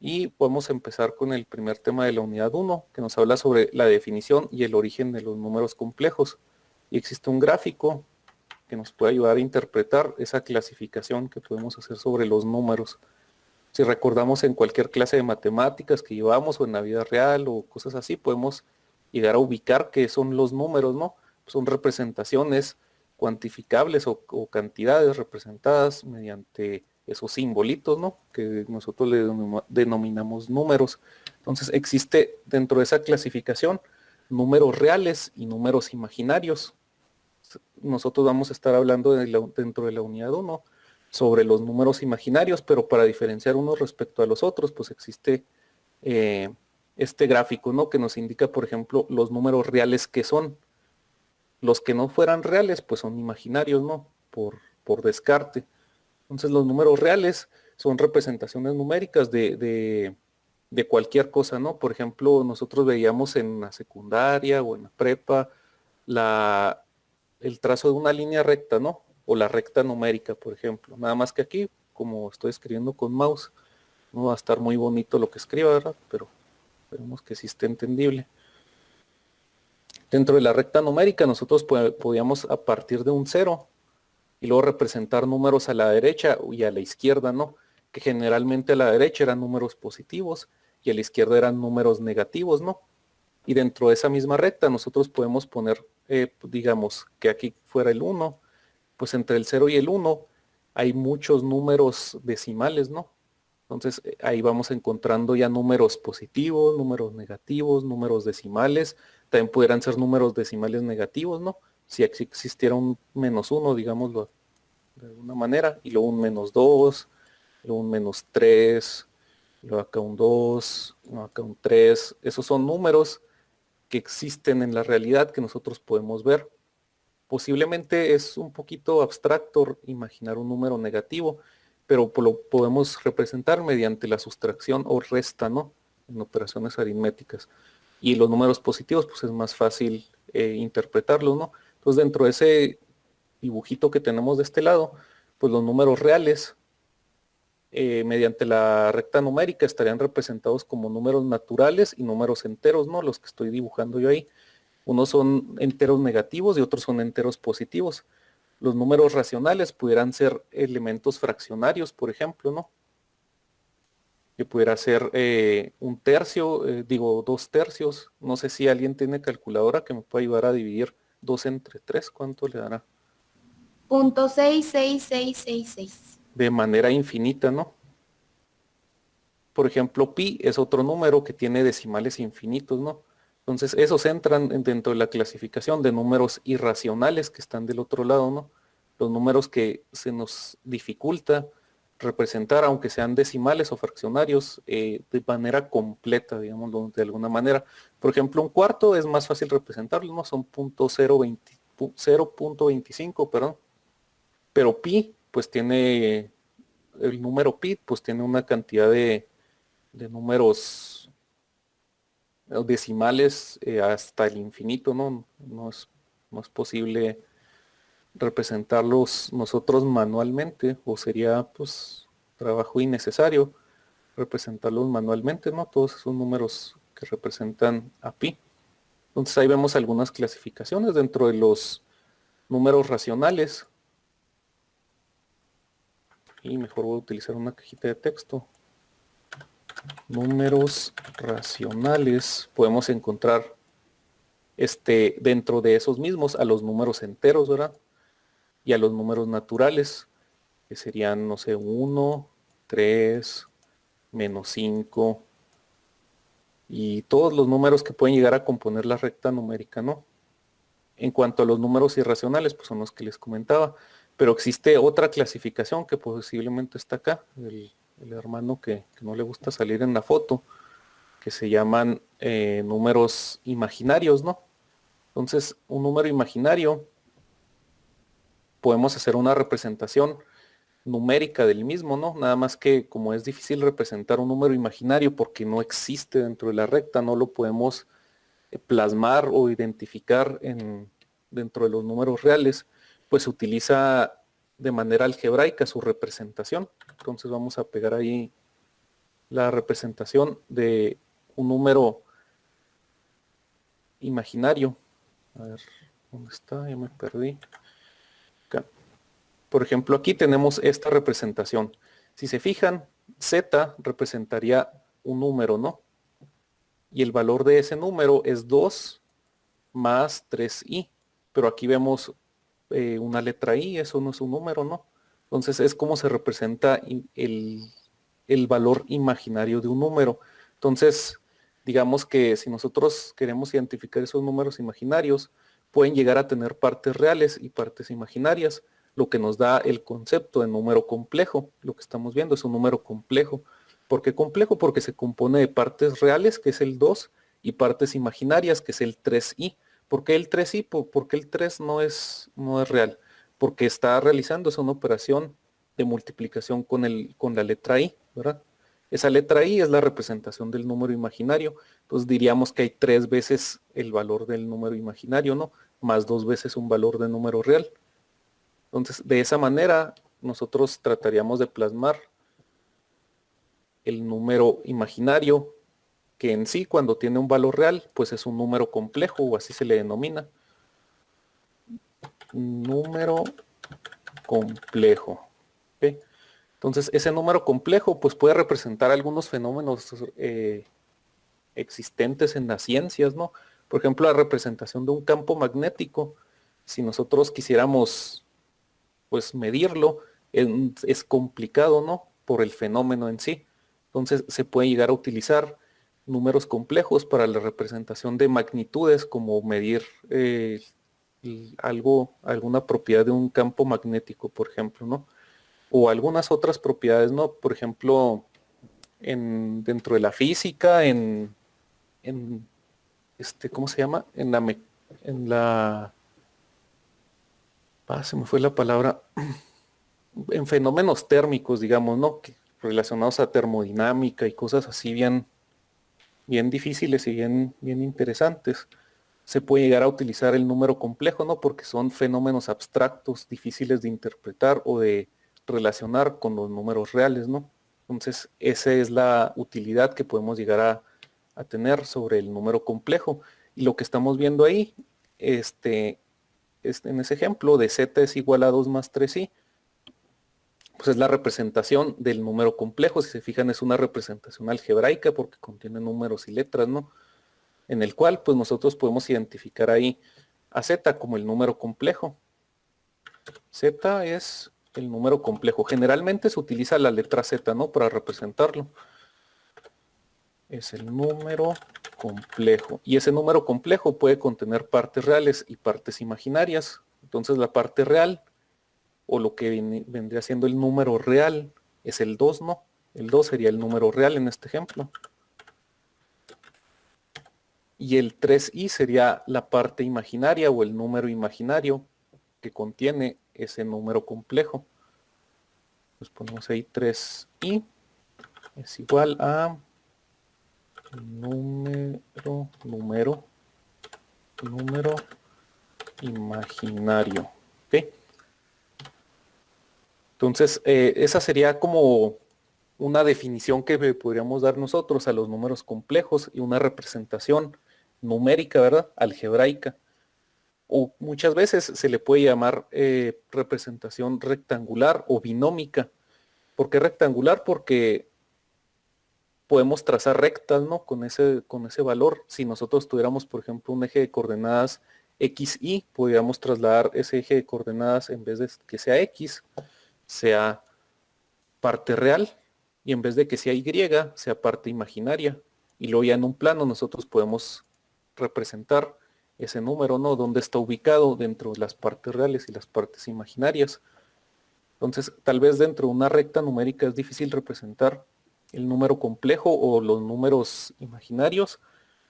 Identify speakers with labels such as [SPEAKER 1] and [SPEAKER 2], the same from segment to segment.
[SPEAKER 1] Y podemos empezar con el primer tema de la unidad 1, que nos habla sobre la definición y el origen de los números complejos. Y existe un gráfico que nos puede ayudar a interpretar esa clasificación que podemos hacer sobre los números. Si recordamos en cualquier clase de matemáticas que llevamos o en la vida real o cosas así, podemos llegar a ubicar qué son los números, ¿no? Son representaciones cuantificables o cantidades representadas mediante esos simbolitos, ¿no? Que nosotros le denominamos números. Entonces existe dentro de esa clasificación números reales y números imaginarios. Nosotros vamos a estar hablando dentro de la unidad 1 sobre los números imaginarios, pero para diferenciar unos respecto a los otros, pues existe este gráfico, ¿no? Que nos indica, por ejemplo, los números reales que son. Los que no fueran reales, pues son imaginarios, ¿no? Por descarte. Entonces los números reales son representaciones numéricas de cualquier cosa, ¿no? Por ejemplo, nosotros veíamos en la secundaria o en la prepa el trazo de una línea recta, ¿no? O la recta numérica, por ejemplo. Nada más que aquí, como estoy escribiendo con mouse, no va a estar muy bonito lo que escriba, ¿verdad? Pero esperemos que sí esté entendible. Dentro de la recta numérica nosotros podíamos a partir de un 0 y luego representar números a la derecha y a la izquierda, ¿no? Que generalmente a la derecha eran números positivos y a la izquierda eran números negativos, ¿no? Y dentro de esa misma recta nosotros podemos poner, digamos, que aquí fuera el 1, pues entre el 0 y el 1 hay muchos números decimales, ¿no? Entonces ahí vamos encontrando ya números positivos, números negativos, números decimales. También pudieran ser números decimales negativos, ¿no? Si existiera un -1, digámoslo de alguna manera, y luego un -2, luego un -3, luego acá un 2, luego acá un 3. Esos son números que existen en la realidad que nosotros podemos ver. Posiblemente es un poquito abstracto imaginar un número negativo, pero lo podemos representar mediante la sustracción o resta, ¿no? En operaciones aritméticas. Y los números positivos, pues es más fácil interpretarlos, ¿no? Entonces dentro de ese dibujito que tenemos de este lado, pues los números reales, mediante la recta numérica, estarían representados como números naturales y números enteros, ¿no? Los que estoy dibujando yo ahí. Unos son enteros negativos y otros son enteros positivos. Los números racionales pudieran ser elementos fraccionarios, por ejemplo, ¿no? Que pudiera ser un tercio, digo 2 tercios. No sé si alguien tiene calculadora que me pueda ayudar a dividir 2 entre 3. ¿Cuánto le dará?
[SPEAKER 2] 0.66666.
[SPEAKER 1] De manera infinita, ¿no? Por ejemplo, pi es otro número que tiene decimales infinitos, ¿no? Entonces, esos entran dentro de la clasificación de números irracionales que están del otro lado, ¿no? Los números que se nos dificulta representar, aunque sean decimales o fraccionarios, de manera completa, digamos, de alguna manera. Por ejemplo, un cuarto es más fácil representarlo, ¿no? Son 0.25, perdón. Pero pi, pues tiene, el número pi, pues tiene una cantidad de números decimales hasta el infinito, ¿no? No es posible representarlos nosotros manualmente, o sería pues trabajo innecesario representarlos manualmente, ¿no? Todos esos números que representan a pi. Entonces ahí vemos algunas clasificaciones dentro de los números racionales. Y mejor voy a utilizar una cajita de texto. Números racionales. Podemos encontrar dentro de esos mismos a los números enteros, ¿verdad? Y a los números naturales, que serían, no sé, 1, 3, -5, y todos los números que pueden llegar a componer la recta numérica, ¿no? En cuanto a los números irracionales, pues son los que les comentaba, pero existe otra clasificación que posiblemente está acá, el hermano que no le gusta salir en la foto, que se llaman números imaginarios, ¿no? Entonces, un número imaginario, podemos hacer una representación numérica del mismo, ¿no? Nada más que como es difícil representar un número imaginario porque no existe dentro de la recta, no lo podemos plasmar o identificar dentro de los números reales, pues se utiliza de manera algebraica su representación. Entonces vamos a pegar ahí la representación de un número imaginario. A ver, ¿dónde está? Ya me perdí. Acá. Por ejemplo, aquí tenemos esta representación. Si se fijan, Z representaría un número, ¿no? Y el valor de ese número es 2 más 3i. Pero aquí vemos una letra i, eso no es un número, ¿no? Entonces es como se representa el valor imaginario de un número. Entonces, digamos que si nosotros queremos identificar esos números imaginarios, pueden llegar a tener partes reales y partes imaginarias, lo que nos da el concepto de número complejo. Lo que estamos viendo es un número complejo. ¿Por qué complejo? Porque se compone de partes reales, que es el 2, y partes imaginarias, que es el 3i. ¿Por qué el 3i? Porque el 3 no es real. Porque está realizando una operación de multiplicación con la letra i, ¿verdad? Esa letra i es la representación del número imaginario. Entonces diríamos que hay 3 veces el valor del número imaginario, ¿no? Más 2 veces un valor de número real. Entonces, de esa manera, nosotros trataríamos de plasmar el número imaginario, que en sí, cuando tiene un valor real, pues es un número complejo, o así se le denomina. Número complejo. ¿Okay? Entonces, ese número complejo pues puede representar algunos fenómenos existentes en las ciencias, ¿no? Por ejemplo, la representación de un campo magnético. Si nosotros quisiéramos pues medirlo, es complicado, ¿no? Por el fenómeno en sí. Entonces, se puede llegar a utilizar números complejos para la representación de magnitudes, como medir alguna propiedad de un campo magnético, por ejemplo, ¿no? O algunas otras propiedades, ¿no? Por ejemplo, dentro de la física, en ¿cómo se llama? Se me fue la palabra, en fenómenos térmicos, digamos, ¿no? Relacionados a termodinámica y cosas así bien difíciles y bien interesantes. Se puede llegar a utilizar el número complejo, ¿no? Porque son fenómenos abstractos, difíciles de interpretar o de relacionar con los números reales, ¿no? Entonces, esa es la utilidad que podemos llegar a tener sobre el número complejo. Y lo que estamos viendo ahí, en ese ejemplo de z es igual a 2 más 3i, pues es la representación del número complejo. Si se fijan, es una representación algebraica porque contiene números y letras, ¿no? En el cual pues nosotros podemos identificar ahí a z como el número complejo. Z es el número complejo. Generalmente se utiliza la letra z, ¿no? Para representarlo. Es el número complejo. Y ese número complejo puede contener partes reales y partes imaginarias. Entonces la parte real, o lo que vendría siendo el número real, es el 2, ¿no? El 2 sería el número real en este ejemplo. Y el 3i sería la parte imaginaria o el número imaginario que contiene ese número complejo. Pues ponemos ahí 3i es igual a número imaginario. ¿Okay? Entonces, esa sería como una definición que podríamos dar nosotros a los números complejos y una representación numérica, ¿verdad? Algebraica. O muchas veces se le puede llamar representación rectangular o binómica. ¿Por qué rectangular? Porque podemos trazar rectas, ¿no? Con ese valor. Si nosotros tuviéramos, por ejemplo, un eje de coordenadas x, y, podríamos trasladar ese eje de coordenadas, en vez de que sea x, sea parte real, y en vez de que sea y, sea parte imaginaria. Y luego ya en un plano nosotros podemos representar ese número, ¿no? Dónde está ubicado dentro de las partes reales y las partes imaginarias. Entonces, tal vez dentro de una recta numérica es difícil representar el número complejo o los números imaginarios,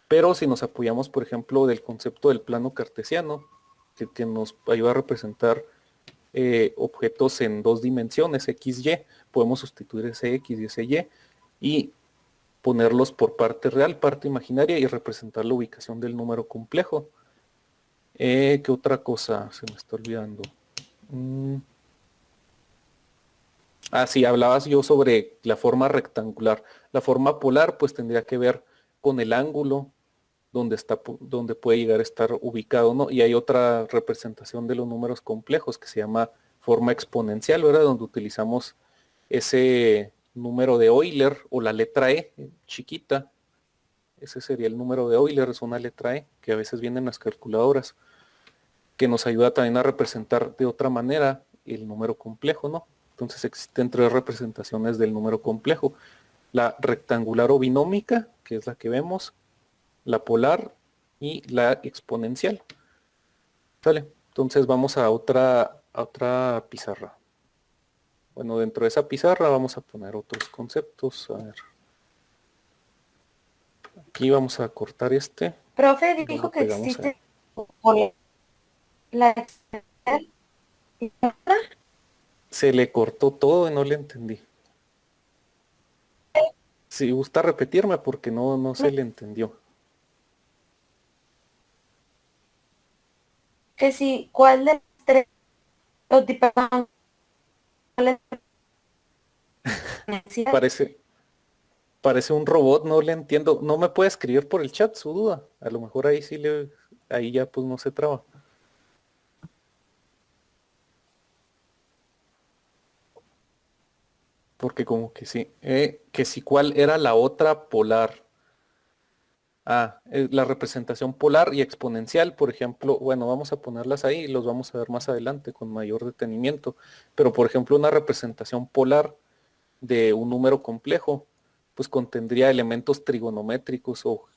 [SPEAKER 1] pero si nos apoyamos, por ejemplo, del concepto del plano cartesiano, que nos ayuda a representar objetos en 2 dimensiones, x, y, podemos sustituir ese x y ese y ponerlos por parte real, parte imaginaria, y representar la ubicación del número complejo. ¿Qué otra cosa se me está olvidando? Ah, sí, hablabas yo sobre la forma rectangular. La forma polar pues tendría que ver con el ángulo donde está, donde puede llegar a estar ubicado, ¿no? Y hay otra representación de los números complejos que se llama forma exponencial, ¿verdad? Donde utilizamos ese número de Euler o la letra E chiquita. Ese sería el número de Euler, es una letra E que a veces viene en las calculadoras, que nos ayuda también a representar de otra manera el número complejo, ¿no? Entonces existen tres representaciones del número complejo. La rectangular o binómica, que es la que vemos, la polar y la exponencial. ¿Sale? Entonces vamos a otra pizarra. Bueno, dentro de esa pizarra vamos a poner otros conceptos. A ver. Aquí vamos a cortar este
[SPEAKER 2] Profe
[SPEAKER 1] y luego
[SPEAKER 2] dijo
[SPEAKER 1] lo
[SPEAKER 2] que
[SPEAKER 1] pegamos ahí.
[SPEAKER 2] existe por la y otra,
[SPEAKER 1] Se le cortó todo y no le entendí. Si gusta repetirme porque no se le entendió.
[SPEAKER 2] que si, ¿cuál de las tres los tipos
[SPEAKER 1] Parece, parece un robot, no le entiendo. No me puede escribir por el chat su duda. A lo mejor ahí sí ahí ya pues no se traba. Porque como que sí. Que si cuál era la otra polar. Ah, la representación polar y exponencial, por ejemplo, bueno, vamos a ponerlas ahí y los vamos a ver más adelante con mayor detenimiento. Pero por ejemplo, una representación polar de un número complejo, pues contendría elementos trigonométricos o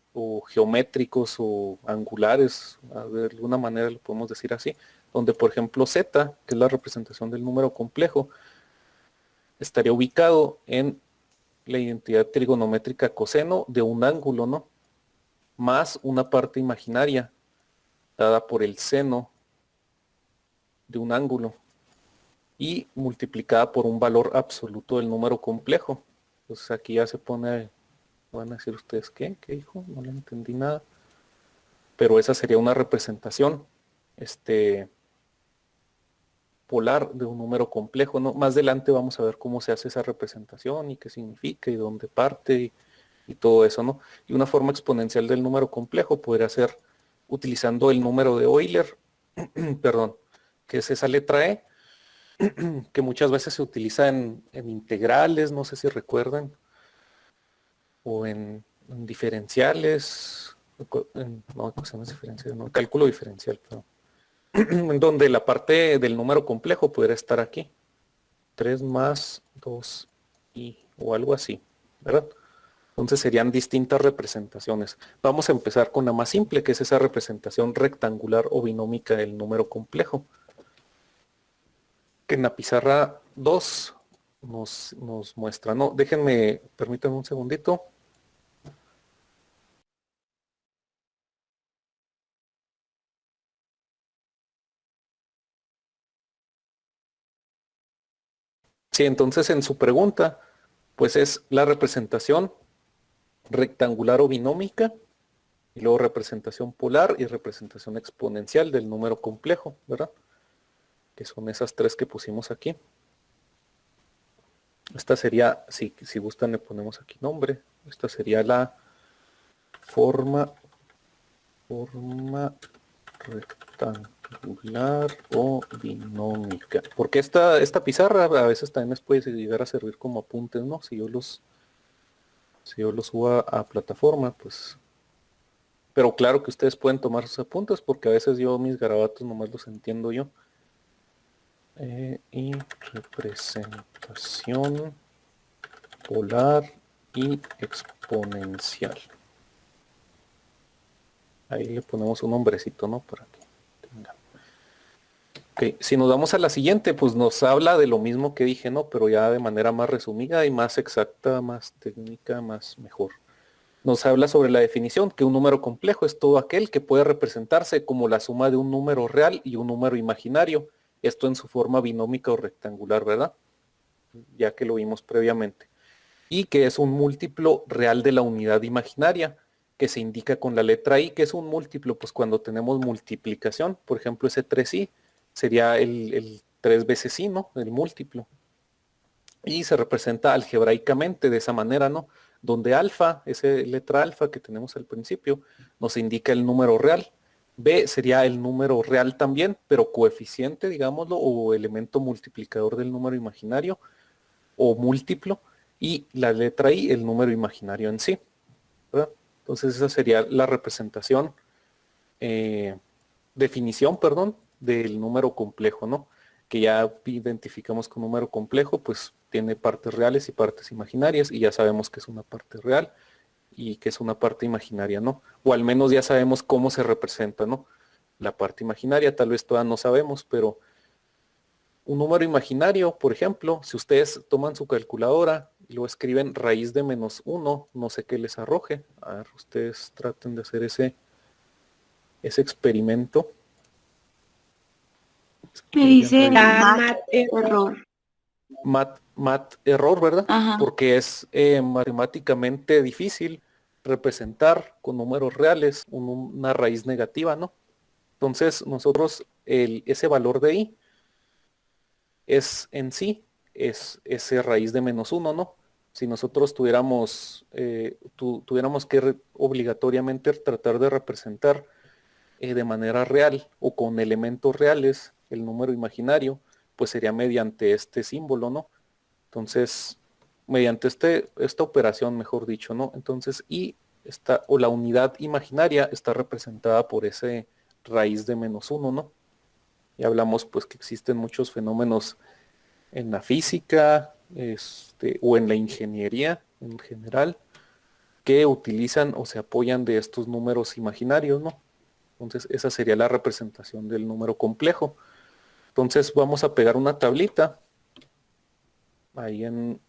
[SPEAKER 1] geométricos o angulares, de alguna manera lo podemos decir así, donde por ejemplo z, que es la representación del número complejo, estaría ubicado en la identidad trigonométrica coseno de un ángulo, ¿no? Más una parte imaginaria dada por el seno de un ángulo y multiplicada por un valor absoluto del número complejo. Entonces aquí ya se pone, van a decir ustedes, ¿qué dijo? No le entendí nada. Pero esa sería una representación polar de un número complejo, ¿no? Más adelante vamos a ver cómo se hace esa representación y qué significa y dónde parte y todo eso, ¿no? Y una forma exponencial del número complejo podría ser utilizando el número de Euler, perdón, que es esa letra E, que muchas veces se utiliza en integrales, no sé si recuerdan, o en diferenciales, no, ecuaciones diferenciales, no, cálculo diferencial, perdón, en donde la parte del número complejo pudiera estar aquí, 3 más 2 o algo así, ¿verdad? Entonces serían distintas representaciones. Vamos a empezar con la más simple, que es esa representación rectangular o binómica del número complejo, que en la pizarra 2 nos muestra. No, déjenme, permítanme un segundito. Sí, entonces en su pregunta, pues es la representación rectangular o binómica, y luego representación polar y representación exponencial del número complejo, ¿verdad? Que son esas tres que pusimos aquí. Esta sería, si gustan le ponemos aquí nombre, esta sería la forma rectangular o binómica. Porque esta pizarra a veces también les puede llegar a servir como apuntes, ¿no? Si yo los subo a plataforma, pues. Pero claro que ustedes pueden tomar sus apuntes porque a veces yo mis garabatos nomás los entiendo yo. Y representación polar y exponencial. Ahí le ponemos un nombrecito, ¿no? Para que tenga. Ok, si nos vamos a la siguiente, pues nos habla de lo mismo que dije, ¿no? Pero ya de manera más resumida y más exacta, más técnica, más mejor. Nos habla sobre la definición, que un número complejo es todo aquel que puede representarse como la suma de un número real y un número imaginario. Esto en su forma binómica o rectangular, ¿verdad? Ya que lo vimos previamente. Y que es un múltiplo real de la unidad imaginaria, que se indica con la letra I, que es un múltiplo, pues cuando tenemos multiplicación, por ejemplo, ese 3i sería el 3 veces i, ¿no? El múltiplo. y se representa algebraicamente de esa manera, ¿no? Donde alfa, esa letra alfa que tenemos al principio, nos indica el número real. B sería el número real también, pero coeficiente, digámoslo, o elemento multiplicador del número imaginario, o múltiplo, y la letra I, el número imaginario en sí, ¿verdad? Entonces esa sería la representación, definición, perdón, del número complejo, ¿no? Que ya identificamos con número complejo, pues tiene partes reales y partes imaginarias, y ya sabemos que es una parte real y que es una parte imaginaria, ¿no? O al menos ya sabemos cómo se representa, ¿no? La parte imaginaria, tal vez todavía no sabemos, pero un número imaginario, por ejemplo, si ustedes toman su calculadora y lo escriben raíz de -1, no sé qué les arroje. A ver, ustedes traten de hacer ese experimento.
[SPEAKER 3] Me dice
[SPEAKER 4] La
[SPEAKER 3] mat error.
[SPEAKER 1] Mat error, ¿verdad?
[SPEAKER 3] Ajá.
[SPEAKER 1] Porque es matemáticamente difícil representar con números reales una raíz negativa, ¿no? Entonces nosotros ese valor de i es en sí, es ese raíz de -1, ¿no? Si nosotros tuviéramos que obligatoriamente tratar de representar de manera real o con elementos reales el número imaginario, pues sería mediante este símbolo, ¿no? Entonces, mediante esta operación, mejor dicho, ¿no? Entonces, o la unidad imaginaria está representada por ese raíz de -1, ¿no? Y hablamos pues que existen muchos fenómenos en la física, o en la ingeniería en general, que utilizan o se apoyan de estos números imaginarios, ¿no? Entonces, esa sería la representación del número complejo. Entonces, vamos a pegar una tablita ahí en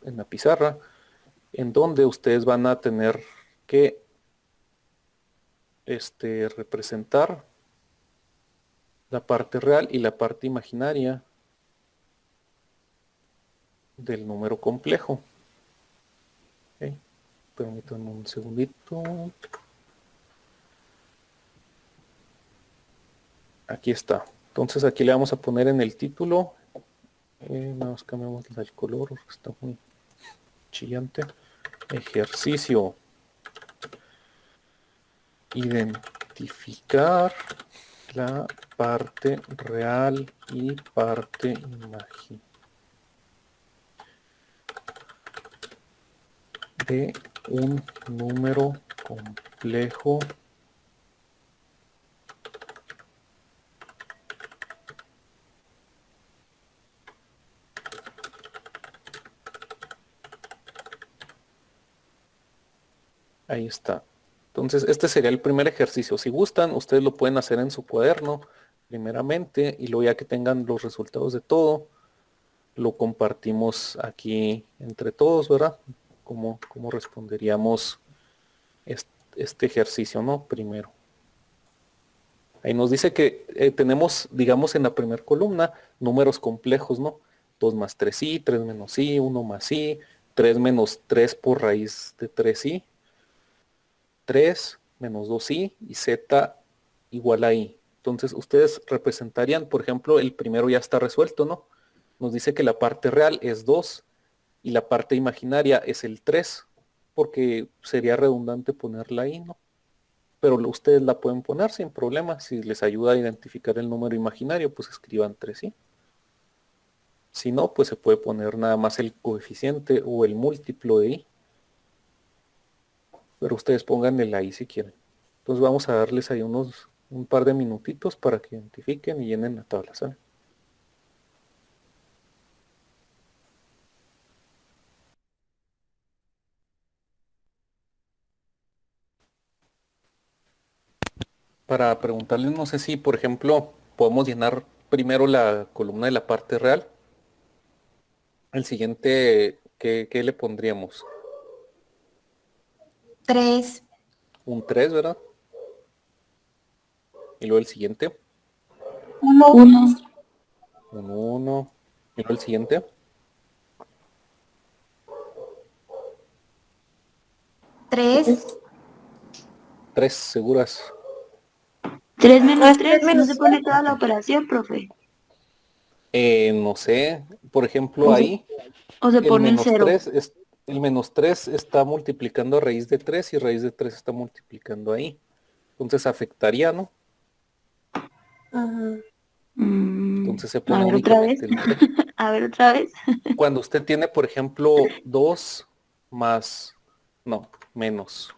[SPEAKER 1] la pizarra, en donde ustedes van a tener que representar la parte real y la parte imaginaria del número complejo. Okay. Permítanme un segundito. Aquí está. Entonces aquí le vamos a poner en el título, nada más cambiamos el color, porque está muy chillante. Ejercicio. Identificar la parte real y parte imaginaria de un número complejo ahí está. Entonces este sería el primer ejercicio. Si gustan, ustedes lo pueden hacer en su cuaderno primeramente, y luego ya que tengan los resultados de todo, lo compartimos aquí entre todos, ¿verdad? Cómo responderíamos este ejercicio, ¿no? Primero. Ahí nos dice que tenemos, digamos, en la primera columna, números complejos, ¿no? 2 más 3i, 3 menos i, 1 más i, 3 menos 3 por raíz de 3i, 3 menos 2i y z igual a i. Entonces, ustedes representarían, por ejemplo, el primero ya está resuelto, ¿no? Nos dice que la parte real es 2 y la parte imaginaria es el 3, porque sería redundante ponerla ahí, ¿no? Pero ustedes la pueden poner sin problema. Si les ayuda a identificar el número imaginario, pues escriban 3, ¿sí? Si no, pues se puede poner nada más el coeficiente o el múltiplo de i. Pero ustedes pongan el ahí si quieren. Entonces vamos a darles ahí un par de minutitos para que identifiquen y llenen la tabla, ¿saben? Para preguntarles, no sé si, por ejemplo, podemos llenar primero la columna de la parte real. El siguiente, ¿qué le pondríamos?
[SPEAKER 4] 3.
[SPEAKER 1] Un 3, ¿verdad? Y luego el siguiente,
[SPEAKER 3] 1.
[SPEAKER 1] un 1. Y luego el siguiente,
[SPEAKER 4] 3.
[SPEAKER 1] 3, seguras.
[SPEAKER 3] 3 menos
[SPEAKER 2] No es
[SPEAKER 3] 3. No
[SPEAKER 2] menos
[SPEAKER 3] se pone toda la operación, profe.
[SPEAKER 1] No sé, por ejemplo,
[SPEAKER 3] O se,
[SPEAKER 1] ahí
[SPEAKER 3] o se
[SPEAKER 1] el
[SPEAKER 3] pone el
[SPEAKER 1] menos
[SPEAKER 3] cero.
[SPEAKER 1] 3 el menos 3 está multiplicando a raíz de 3 y raíz de 3 está multiplicando ahí. Entonces afectaría, ¿no?
[SPEAKER 2] Ajá.
[SPEAKER 1] Entonces se
[SPEAKER 3] A
[SPEAKER 1] pone
[SPEAKER 3] ver otra vez.
[SPEAKER 1] únicamente el 3.
[SPEAKER 3] A ver otra vez.
[SPEAKER 1] Cuando usted tiene, por ejemplo, 2 más, no, menos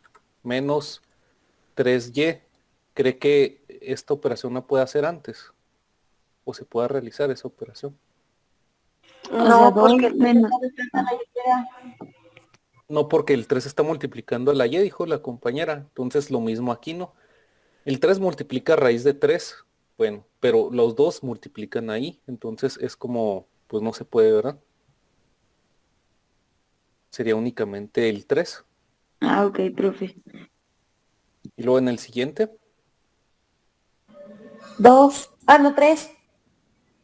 [SPEAKER 1] 3y, ¿cree que esta operación la puede hacer antes? ¿O se pueda realizar esa operación?
[SPEAKER 3] O sea,
[SPEAKER 2] No,
[SPEAKER 3] 2
[SPEAKER 2] porque el
[SPEAKER 3] menos.
[SPEAKER 2] está la idea.
[SPEAKER 1] No, porque el 3 está multiplicando a la y, dijo la compañera. Entonces lo mismo aquí, ¿no? El 3 multiplica a raíz de 3, bueno, pero los dos multiplican ahí, entonces es como, pues no se puede, ¿verdad? Sería únicamente el 3.
[SPEAKER 3] Ah, ok, profe.
[SPEAKER 1] Y luego en el siguiente,
[SPEAKER 2] 2. Ah, no, 3.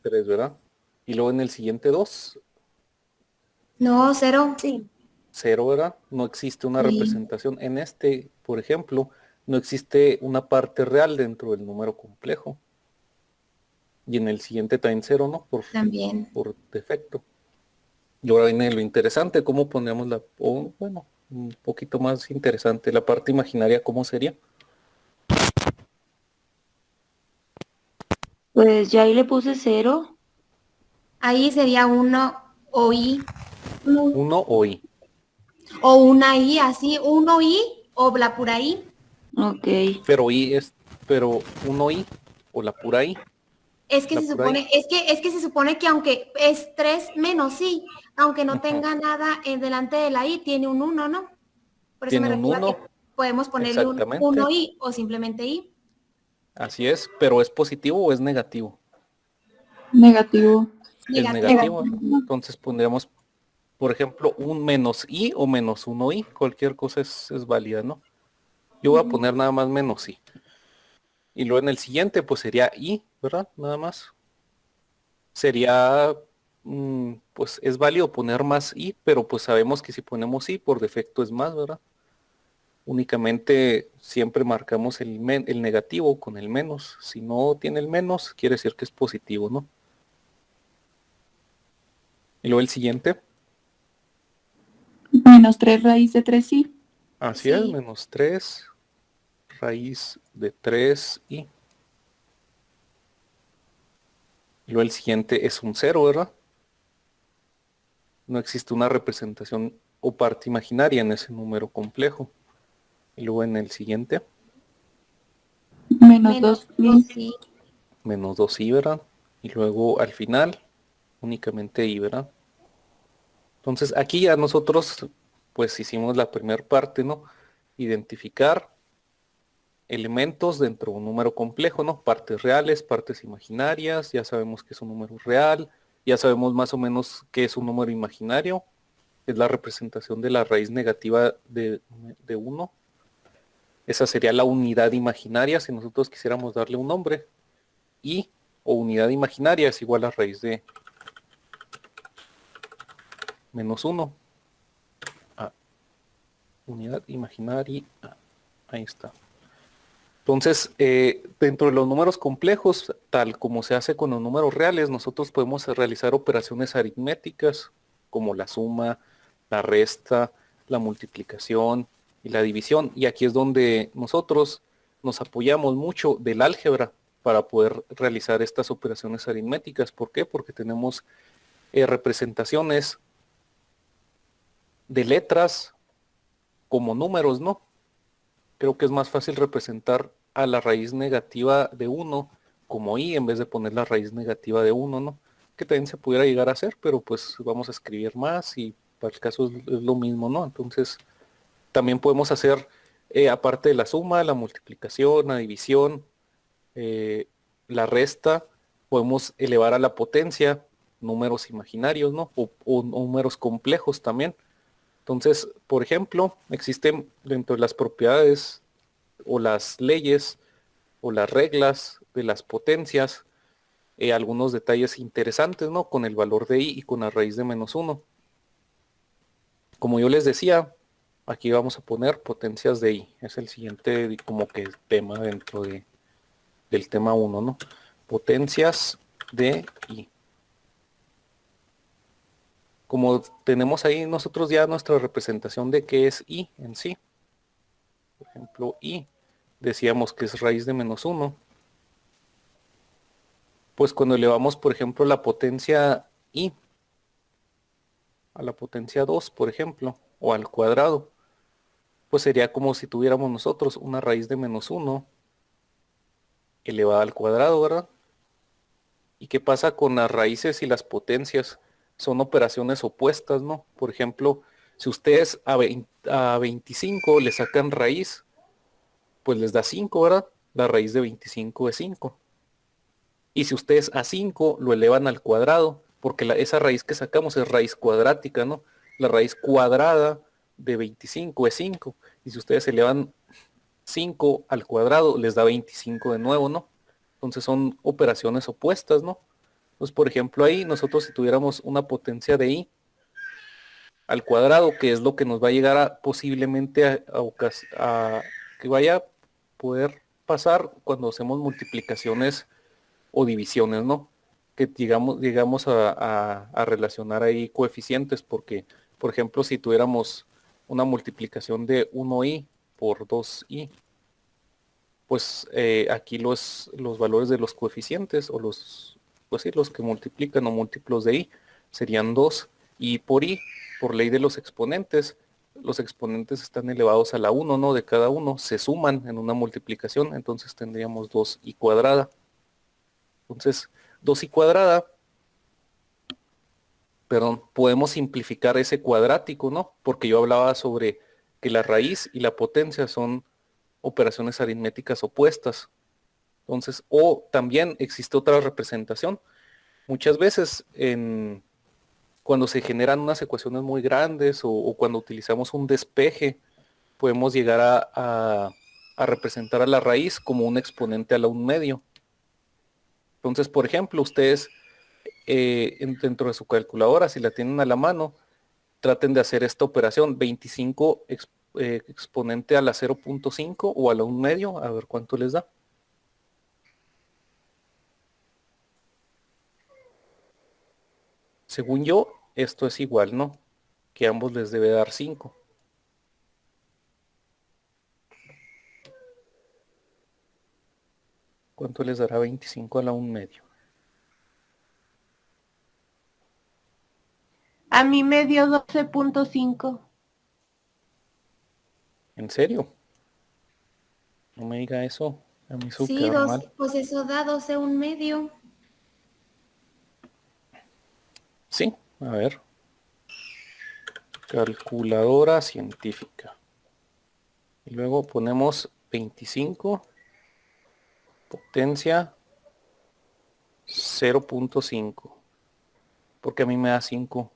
[SPEAKER 1] 3, ¿verdad? Y luego en el siguiente 2,
[SPEAKER 4] No, 0.
[SPEAKER 2] Sí.
[SPEAKER 1] 0, ¿verdad? No existe una
[SPEAKER 4] Sí,
[SPEAKER 1] representación. En este, por ejemplo, no existe una parte real dentro del número complejo. Y en el siguiente también 0, ¿no?
[SPEAKER 4] también.
[SPEAKER 1] Por defecto. Y ahora viene lo interesante, ¿cómo pondríamos bueno, un poquito más interesante, la parte imaginaria, ¿cómo sería?
[SPEAKER 3] Pues ya ahí le puse 0.
[SPEAKER 4] Ahí sería uno o i,
[SPEAKER 1] 1 o i.
[SPEAKER 4] o una i, así, uno i, o la pura i.
[SPEAKER 3] Ok.
[SPEAKER 1] Pero pero 1 i, o la pura i,
[SPEAKER 4] Es que
[SPEAKER 1] la
[SPEAKER 4] se
[SPEAKER 1] pura i.
[SPEAKER 4] supone, es que se supone que aunque es 3 menos i, aunque no
[SPEAKER 1] Ujú.
[SPEAKER 4] tenga nada delante de la i, tiene un uno, ¿no? Por eso me
[SPEAKER 1] Tiene un
[SPEAKER 4] refiero a que
[SPEAKER 1] 1,
[SPEAKER 4] podemos ponerle un
[SPEAKER 1] exactamente.
[SPEAKER 4] 1 i o simplemente i.
[SPEAKER 1] Así es, pero ¿es positivo o es negativo?
[SPEAKER 3] Negativo.
[SPEAKER 1] Es
[SPEAKER 4] Negativo.
[SPEAKER 1] negativo, ¿no? Entonces pondríamos, por ejemplo, un menos i o menos 1 i, cualquier cosa es válida, ¿no? Yo voy a
[SPEAKER 4] Ujú.
[SPEAKER 1] poner nada más menos i. Y luego en el siguiente, pues sería i, ¿verdad? Nada más. Sería, pues es válido poner más i, pero pues sabemos que si ponemos i, por defecto es más, ¿verdad? Únicamente siempre marcamos el negativo con el menos. Si no tiene el menos, quiere decir que es positivo, ¿no? Y luego el siguiente,
[SPEAKER 3] Menos 3 raíz de 3 sí.
[SPEAKER 1] así es,
[SPEAKER 4] Sí,
[SPEAKER 1] menos 3 raíz de 3 y luego el siguiente es un cero, ¿verdad? No existe una representación o parte imaginaria en ese número complejo. Y luego en el siguiente,
[SPEAKER 3] Menos
[SPEAKER 4] menos
[SPEAKER 3] 2
[SPEAKER 4] 2
[SPEAKER 3] sí.
[SPEAKER 4] i.
[SPEAKER 1] menos 2i, ¿verdad? Y luego al final, únicamente i, ¿verdad? Entonces aquí ya nosotros pues hicimos la primera parte, ¿no? Identificar elementos dentro de un número complejo, ¿no? Partes reales, partes imaginarias, ya sabemos que es un número real, ya sabemos más o menos qué es un número imaginario, es la representación de la raíz negativa de 1. Esa sería la unidad imaginaria si nosotros quisiéramos darle un nombre. Y o unidad imaginaria es igual a raíz de menos 1. Unidad imaginaria, ahí está. Entonces, dentro de los números complejos, tal como se hace con los números reales, nosotros podemos realizar operaciones aritméticas como la suma, la resta, la multiplicación y la división. Y aquí es donde nosotros nos apoyamos mucho del álgebra para poder realizar estas operaciones aritméticas. ¿Por qué? Porque tenemos representaciones de letras como números, ¿no? Creo que es más fácil representar a la raíz negativa de 1 como i en vez de poner la raíz negativa de 1, ¿no? Que también se pudiera llegar a hacer, pero pues vamos a escribir más y para el caso es lo mismo, ¿no? Entonces también podemos hacer, aparte de la suma, la multiplicación, la división, eh, la resta, podemos elevar a la potencia números imaginarios, ¿no? O números complejos también. Entonces, por ejemplo, existen dentro de las propiedades o las leyes o las reglas de las potencias, algunos detalles interesantes, ¿no? Con el valor de i y con la raíz de menos 1. Como yo les decía, aquí vamos a poner potencias de i. Es el siguiente como que tema dentro del tema 1, ¿no? Potencias de i. como tenemos ahí nosotros ya nuestra representación de qué es i en sí. Por ejemplo, i, decíamos que es raíz de menos 1. Pues cuando elevamos, por ejemplo, la potencia i a la potencia 2, por ejemplo, o al cuadrado, pues sería como si tuviéramos nosotros una raíz de menos 1 elevada al cuadrado, ¿verdad? ¿Y qué pasa con las raíces y las potencias? Son operaciones opuestas, ¿no? Por ejemplo, si ustedes a 25 le sacan raíz, pues les da 5, ¿verdad? La raíz de 25 es 5. Y si ustedes a 5 lo elevan al cuadrado, porque esa raíz que sacamos es raíz cuadrática, ¿no? La raíz cuadrada de 25 es 5. Y si ustedes elevan 5 al cuadrado, les da 25 de nuevo, ¿no? Entonces son operaciones opuestas, ¿no? Pues por ejemplo ahí nosotros si tuviéramos una potencia de i al cuadrado, que es lo que nos va a llegar a posiblemente a que vaya a poder pasar cuando hacemos multiplicaciones o divisiones, ¿no? Que llegamos a relacionar ahí coeficientes, porque, por ejemplo, si tuviéramos una multiplicación de 1i por 2i, pues aquí los valores de los coeficientes, o pues sí, los que multiplican o múltiplos de i, serían 2, y por i, por ley de los exponentes están elevados a la 1, ¿no? De cada uno, se suman en una multiplicación, entonces tendríamos 2i cuadrada. Entonces, 2i cuadrada, perdón, podemos simplificar ese cuadrático, ¿no? Porque yo hablaba sobre que la raíz y la potencia son operaciones aritméticas opuestas. Entonces, o también existe otra representación. Muchas veces cuando se generan unas ecuaciones muy grandes o cuando utilizamos un despeje, podemos llegar a representar a la raíz como un exponente a la 1/2. Entonces, por ejemplo, ustedes dentro de su calculadora, si la tienen a la mano, traten de hacer esta operación, 25 exponente a la 0.5 o a la 1/2, a ver cuánto les da. Según yo, esto es igual, ¿no? Que ambos les debe dar 5. ¿Cuánto les dará 25 a la 1/2?
[SPEAKER 2] A mí me dio 12.5.
[SPEAKER 1] ¿En serio? No me diga eso. A mí eso
[SPEAKER 4] Sí,
[SPEAKER 1] queda mal.
[SPEAKER 4] pues eso da 12,1/2.
[SPEAKER 1] Sí, a ver. Calculadora científica. Y luego ponemos 25 potencia 0.5. Porque a mí me da 5.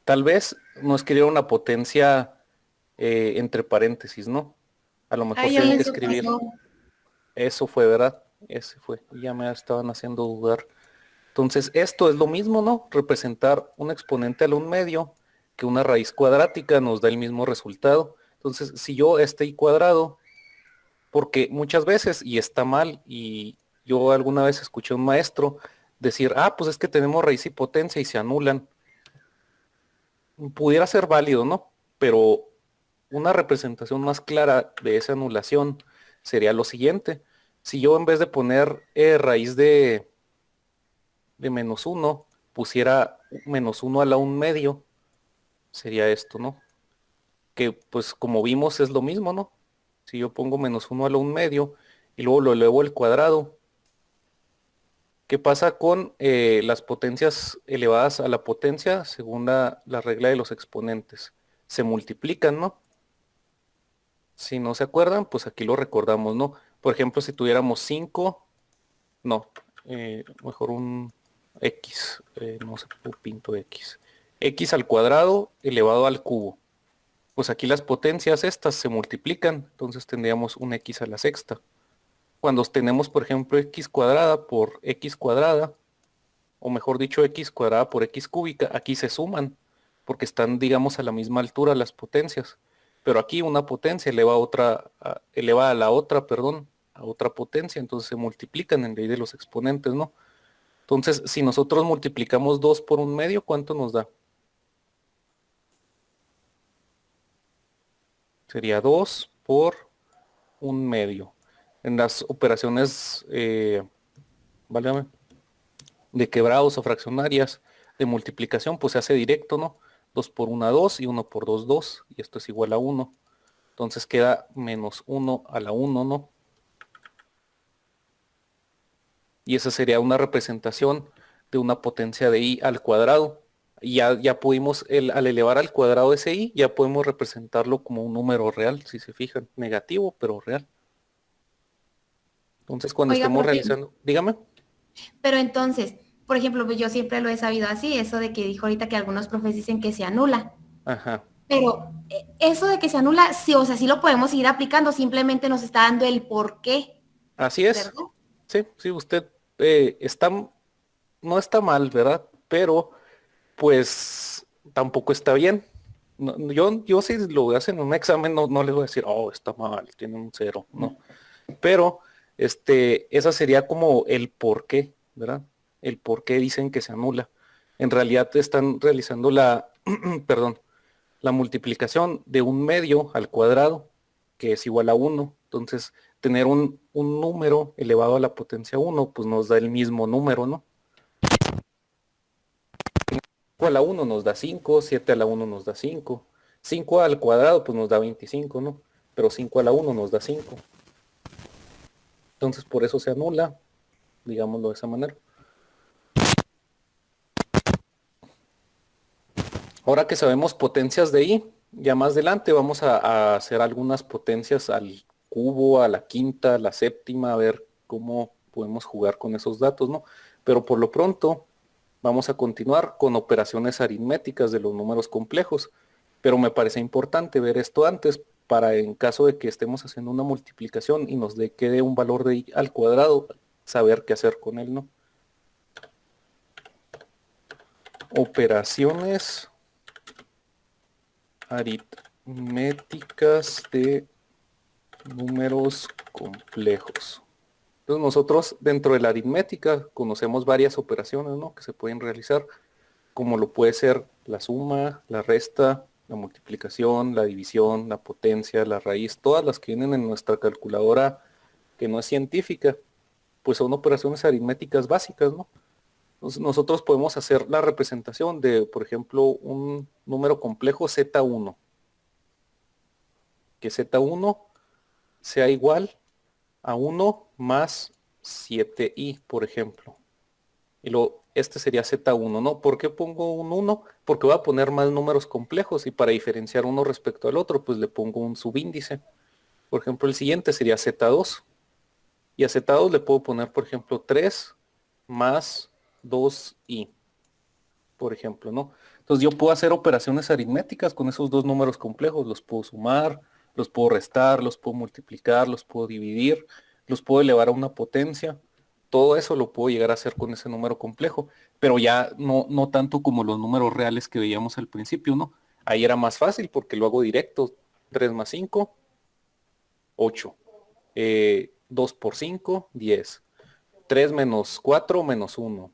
[SPEAKER 1] Tal vez nos quería una potencia entre paréntesis, ¿no? A lo mejor
[SPEAKER 2] Ay,
[SPEAKER 1] tienen que
[SPEAKER 4] eso
[SPEAKER 1] escribir.
[SPEAKER 4] pasó.
[SPEAKER 1] Eso fue, ¿verdad? Ese fue. Y ya me estaban haciendo dudar. Entonces, esto es lo mismo, ¿no? Representar un exponente a la 1/2 que una raíz cuadrática nos da el mismo resultado. Entonces, si yo este i cuadrado, porque muchas veces, y está mal, y yo alguna vez escuché a un maestro decir, pues es que tenemos raíz y potencia y se anulan. Pudiera ser válido, ¿no? Pero una representación más clara de esa anulación sería lo siguiente. Si yo en vez de poner raíz de menos 1, pusiera menos 1 a la 1/2, sería esto, ¿no? Que pues como vimos es lo mismo, ¿no? Si yo pongo menos 1 a la 1/2 y luego lo elevo al cuadrado, ¿qué pasa con las potencias elevadas a la potencia según la regla de los exponentes? Se multiplican, ¿no? Si no se acuerdan, pues aquí lo recordamos, ¿no? Por ejemplo, si tuviéramos 5, no, mejor un x, no sé, pinto x. X al cuadrado elevado al cubo. Pues aquí las potencias estas se multiplican, entonces tendríamos un x a la sexta. Cuando tenemos, por ejemplo, x cuadrada por x cuadrada, o mejor dicho, x cuadrada por x cúbica, aquí se suman, porque están, digamos, a la misma altura las potencias. Pero aquí una potencia eleva a la otra, perdón, a otra potencia, entonces se multiplican en ley de los exponentes, ¿no? Entonces, si nosotros multiplicamos 2 por 1/2, ¿cuánto nos da? Sería 2 por 1/2. En las operaciones, válgame, de quebrados o fraccionarias de multiplicación, pues se hace directo, ¿no? 2 por 1, 2, y 1 por 2, 2, y esto es igual a 1. Entonces queda menos 1 a la 1, ¿no? Y esa sería una representación de una potencia de i al cuadrado. Y ya pudimos, al elevar al cuadrado ese i, ya podemos representarlo como un número real, si se fijan, negativo, pero real. Entonces cuando
[SPEAKER 4] Oiga,
[SPEAKER 1] estemos
[SPEAKER 4] profe,
[SPEAKER 1] realizando, dígame.
[SPEAKER 4] pero entonces, por ejemplo, pues yo siempre lo he sabido así, eso de que dijo ahorita que algunos profes dicen que se anula.
[SPEAKER 1] Ajá,
[SPEAKER 4] Pero eso de que se anula, sí, o sea, sí lo podemos seguir aplicando, simplemente nos está dando el por qué,
[SPEAKER 1] así es.
[SPEAKER 4] ¿verdad?
[SPEAKER 1] Sí, usted no está mal, ¿verdad? Pero pues tampoco está bien. Yo si lo hacen en un examen no les voy a decir, oh, está mal, tiene un 0, no. Pero esa sería como el por qué, ¿verdad? El por qué dicen que se anula. En realidad están realizando la, perdón, la multiplicación de 1/2 al cuadrado, que es igual a 1. Entonces, tener un número elevado a la potencia 1, pues nos da el mismo número, ¿no? 5 a la 1 nos da 5, 7 a la 1 nos da 5. 5 al cuadrado, pues nos da 25, ¿no? Pero 5 a la 1 nos da 5. Entonces, por eso se anula, digámoslo de esa manera. Ahora que sabemos potencias de i, ya más adelante vamos a hacer algunas potencias al cubo, a la quinta, a la séptima, a ver cómo podemos jugar con esos datos, ¿no? Pero por lo pronto vamos a continuar con operaciones aritméticas de los números complejos. Pero me parece importante ver esto antes para en caso de que estemos haciendo una multiplicación y nos quede un valor de i al cuadrado, saber qué hacer con él, ¿no? Operaciones aritméticas de números complejos. Entonces nosotros dentro de la aritmética conocemos varias operaciones, ¿no?, que se pueden realizar, como lo puede ser la suma, la resta, la multiplicación, la división, la potencia, la raíz, todas las que vienen en nuestra calculadora que no es científica, pues son operaciones aritméticas básicas, ¿no? Entonces nosotros podemos hacer la representación de, por ejemplo, un número complejo Z1, que Z1 sea igual a 1 más 7i, por ejemplo. Y este sería Z1, ¿no? ¿Por qué pongo un 1? Porque voy a poner más números complejos y para diferenciar uno respecto al otro, pues le pongo un subíndice. Por ejemplo, el siguiente sería Z2. Y a Z2 le puedo poner, por ejemplo, 3 más 2i, por ejemplo, ¿no? Entonces yo puedo hacer operaciones aritméticas con esos dos números complejos. Los puedo sumar, los puedo restar, los puedo multiplicar, los puedo dividir, los puedo elevar a una potencia. Todo eso lo puedo llegar a hacer con ese número complejo, pero ya no tanto como los números reales que veíamos al principio, ¿no? Ahí era más fácil porque lo hago directo. 3 más 5, 8. 2 por 5, 10. 3 menos 4, menos 1.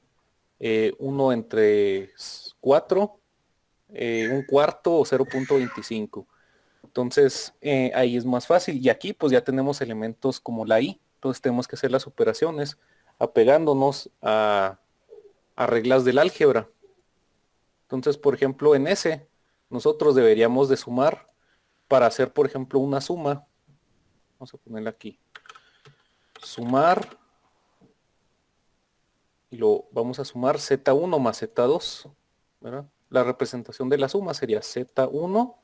[SPEAKER 1] 1 entre 4, un cuarto o 0.25. Entonces ahí es más fácil. Y aquí pues ya tenemos elementos como la i. Entonces tenemos que hacer las operaciones apegándonos a reglas del álgebra. Entonces, por ejemplo, en ese, nosotros deberíamos de sumar para hacer, por ejemplo, una suma. Vamos a ponerla aquí. Sumar. Y lo vamos a sumar Z1 más Z2, ¿verdad? La representación de la suma sería Z1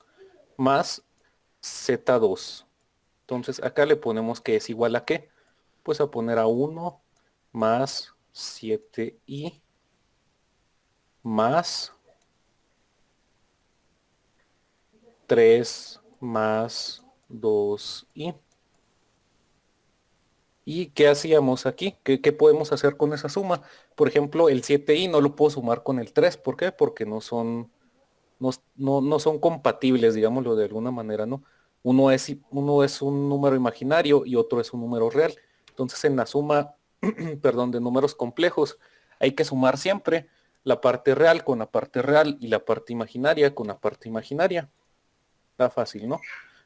[SPEAKER 1] más Z2. Entonces acá le ponemos que es igual a qué. Pues a poner a 1 más 7i más 3 más 2i. ¿Y qué hacíamos aquí? ¿Qué podemos hacer con esa suma? Por ejemplo, el 7i no lo puedo sumar con el 3. ¿Por qué? Porque no son compatibles, digámoslo de alguna manera, ¿no? Uno es un número imaginario y otro es un número real. Entonces en la suma, perdón, de números complejos, hay que sumar siempre la parte real con la parte real y la parte imaginaria con la parte imaginaria. Está fácil, ¿no?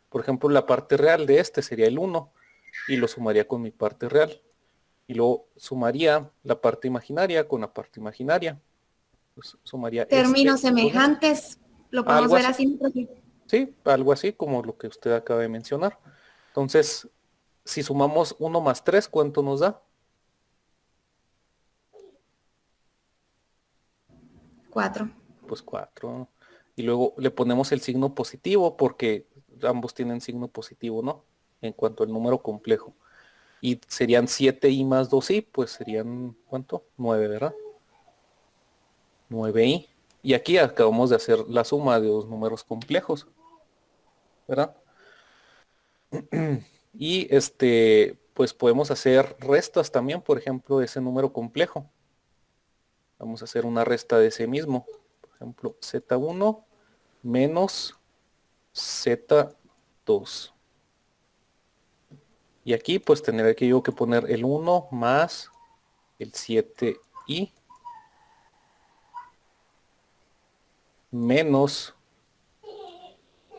[SPEAKER 1] Por ejemplo, la parte real de este sería el 1 y lo sumaría con mi parte real. Y luego sumaría la parte imaginaria con la parte imaginaria. Pues sumaría
[SPEAKER 4] Términos
[SPEAKER 1] este con este.
[SPEAKER 4] semejantes, lo podemos
[SPEAKER 1] Algo
[SPEAKER 4] ver
[SPEAKER 1] así.
[SPEAKER 4] así, profe.
[SPEAKER 1] Sí, algo así como lo que usted acaba de mencionar. Entonces, si sumamos 1 más 3, ¿cuánto nos da?
[SPEAKER 4] 4.
[SPEAKER 1] Pues 4. Y luego le ponemos el signo positivo porque ambos tienen signo positivo, ¿no? En cuanto al número complejo. Y serían 7i más 2i, pues serían, ¿cuánto? 9, ¿verdad? 9i. Y aquí acabamos de hacer la suma de dos números complejos, ¿verdad? Y pues podemos hacer restas también, por ejemplo, de ese número complejo. Vamos a hacer una resta de ese mismo. Por ejemplo, z1 menos z2. Y aquí pues tendré que yo que poner el 1 más el 7i menos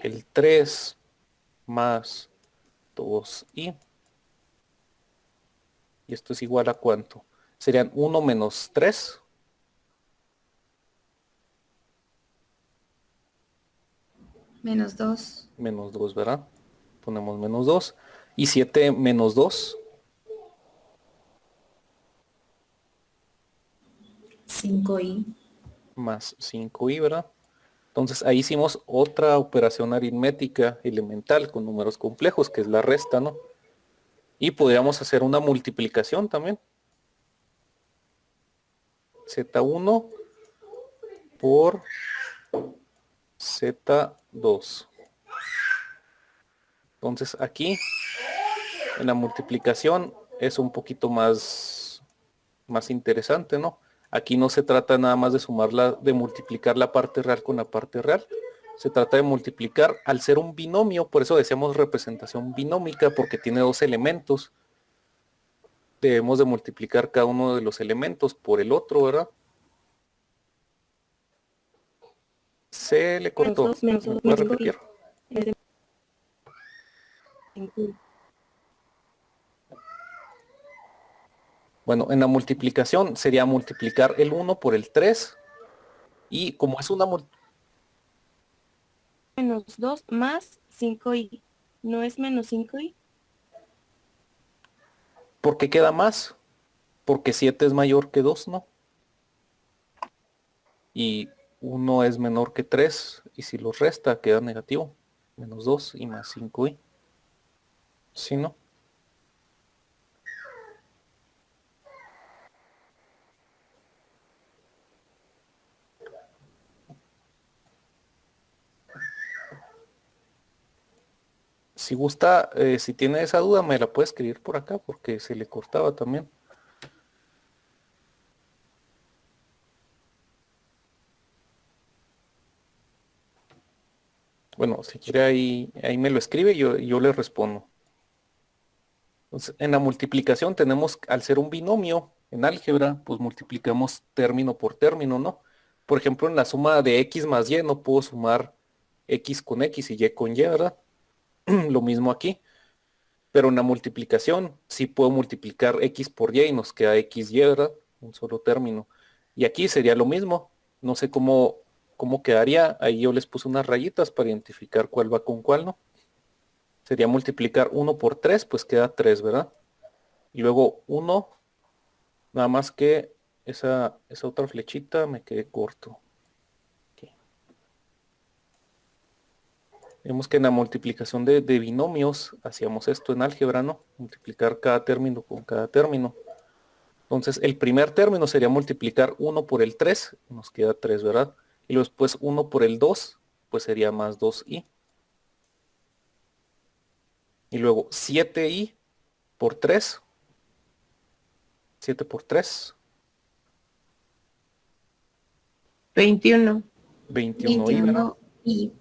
[SPEAKER 1] el 3 más 2i. Y esto es igual a ¿cuánto? Serían 1 menos 3.
[SPEAKER 4] Menos 2.
[SPEAKER 1] Menos 2, ¿verdad? Ponemos menos 2. Y 7 menos 2.
[SPEAKER 4] 5i.
[SPEAKER 1] Más 5i, ¿verdad? Entonces ahí hicimos otra operación aritmética elemental con números complejos, que es la resta, ¿no? Y podríamos hacer una multiplicación también. Z1 por Z2. Entonces aquí en la multiplicación es un poquito más interesante, ¿no? Aquí no se trata nada más de de multiplicar la parte real con la parte real. Se trata de multiplicar al ser un binomio, por eso decíamos representación binómica, porque tiene dos elementos. Debemos de multiplicar cada uno de los elementos por el otro, ¿verdad? Se le cortó. ¿Me puede repetir? Bueno, en la multiplicación sería multiplicar el 1 por el 3. Y como es una
[SPEAKER 5] Menos 2 más 5i. ¿No es menos 5i?
[SPEAKER 1] ¿por qué queda más? Porque 7 es mayor que 2, ¿no? Y 1 es menor que 3. Y si los resta, queda negativo. Menos 2 y más 5i. ¿Sí, no? Si gusta, si tiene esa duda, me la puede escribir por acá porque se le cortaba también. Bueno, si quiere ahí me lo escribe y yo le respondo. Entonces, en la multiplicación tenemos, al ser un binomio en álgebra, pues multiplicamos término por término, ¿no? Por ejemplo, en la suma de x más y no puedo sumar x con x y con y, ¿verdad? Lo mismo aquí. Pero en la multiplicación sí puedo multiplicar x por y nos queda xy, ¿verdad? Un solo término. Y aquí sería lo mismo. No sé cómo quedaría. Ahí yo les puse unas rayitas para identificar cuál va con cuál, ¿no? Sería multiplicar 1 por 3, pues queda 3, ¿verdad? Y luego 1, nada más que esa otra flechita me quedé corto. Vemos que en la multiplicación de binomios hacíamos esto en álgebra, ¿no? Multiplicar cada término con cada término. Entonces, el primer término sería multiplicar 1 por el 3, nos queda 3, ¿verdad? Y luego después 1 por el 2, pues sería más 2i. Y luego 7i por 3. 7 por 3.
[SPEAKER 2] 21.
[SPEAKER 1] 21i, ¿verdad?
[SPEAKER 4] 21i.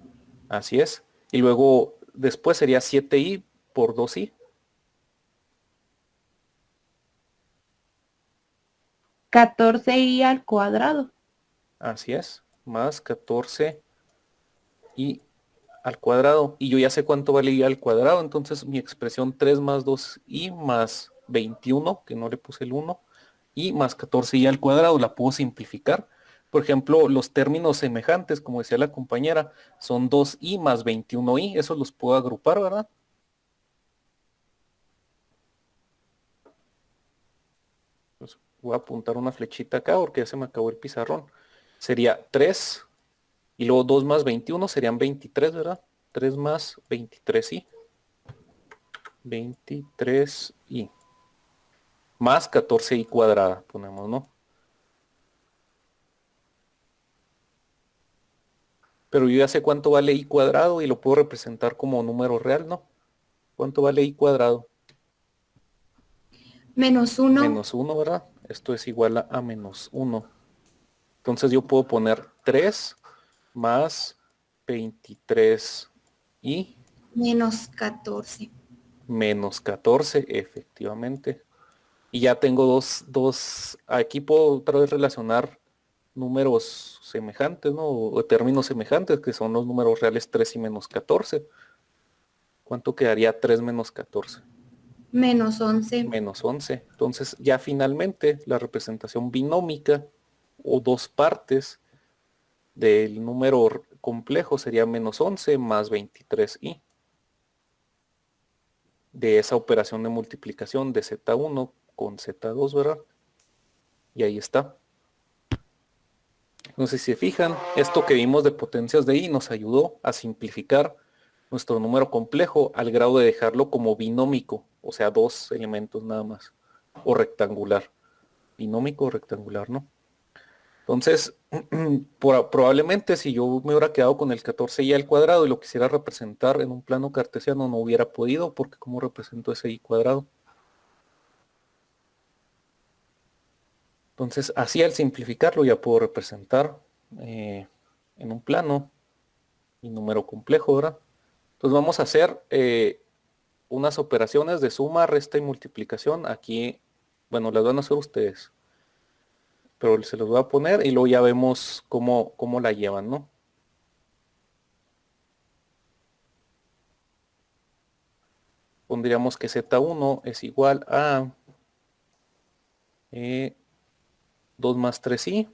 [SPEAKER 1] Así es. Y luego después sería 7i por 2i.
[SPEAKER 2] 14i al cuadrado.
[SPEAKER 1] Así es, más 14i al cuadrado. Y yo ya sé cuánto vale i al cuadrado, entonces mi expresión 3 más 2i más 21, que no le puse el 1, y más 14i al cuadrado, la puedo simplificar. Por ejemplo, los términos semejantes, como decía la compañera, son 2i más 21i, esos los puedo agrupar, ¿verdad? Pues voy a apuntar una flechita acá porque ya se me acabó el pizarrón. Sería 3 y luego 2 más 21 serían 23, ¿verdad? 3 más 23i. 23i. Más 14i cuadrada, ponemos, ¿no? Pero yo ya sé cuánto vale i cuadrado y lo puedo representar como número real, ¿no? ¿Cuánto vale i cuadrado?
[SPEAKER 4] Menos 1.
[SPEAKER 1] Menos 1, ¿verdad? Esto es igual a menos 1. Entonces yo puedo poner 3 más 23i
[SPEAKER 4] Menos 14.
[SPEAKER 1] menos 14, efectivamente. Y ya tengo aquí puedo otra vez relacionar números semejantes, ¿no? O términos semejantes, que son los números reales 3 y menos 14. ¿Cuánto quedaría 3 menos 14?
[SPEAKER 4] Menos 11.
[SPEAKER 1] Menos 11. Entonces ya finalmente la representación binómica o dos partes del número complejo sería menos 11 más 23i. De esa operación de multiplicación de Z1 con Z2, ¿verdad? Y ahí está. No sé si se fijan, esto que vimos de potencias de i nos ayudó a simplificar nuestro número complejo al grado de dejarlo como binómico, o sea, dos elementos nada más, o rectangular. Binómico o rectangular, ¿no? Entonces, probablemente si yo me hubiera quedado con el 14i al cuadrado y lo quisiera representar en un plano cartesiano, no hubiera podido, porque ¿cómo represento ese i cuadrado? Entonces, así al simplificarlo ya puedo representar en un plano mi número complejo, ¿verdad? Entonces vamos a hacer unas operaciones de suma, resta y multiplicación. Aquí, bueno, las van a hacer ustedes, pero se los voy a poner y luego ya vemos cómo la llevan, ¿no? Pondríamos que Z1 es igual a 2 más 3i.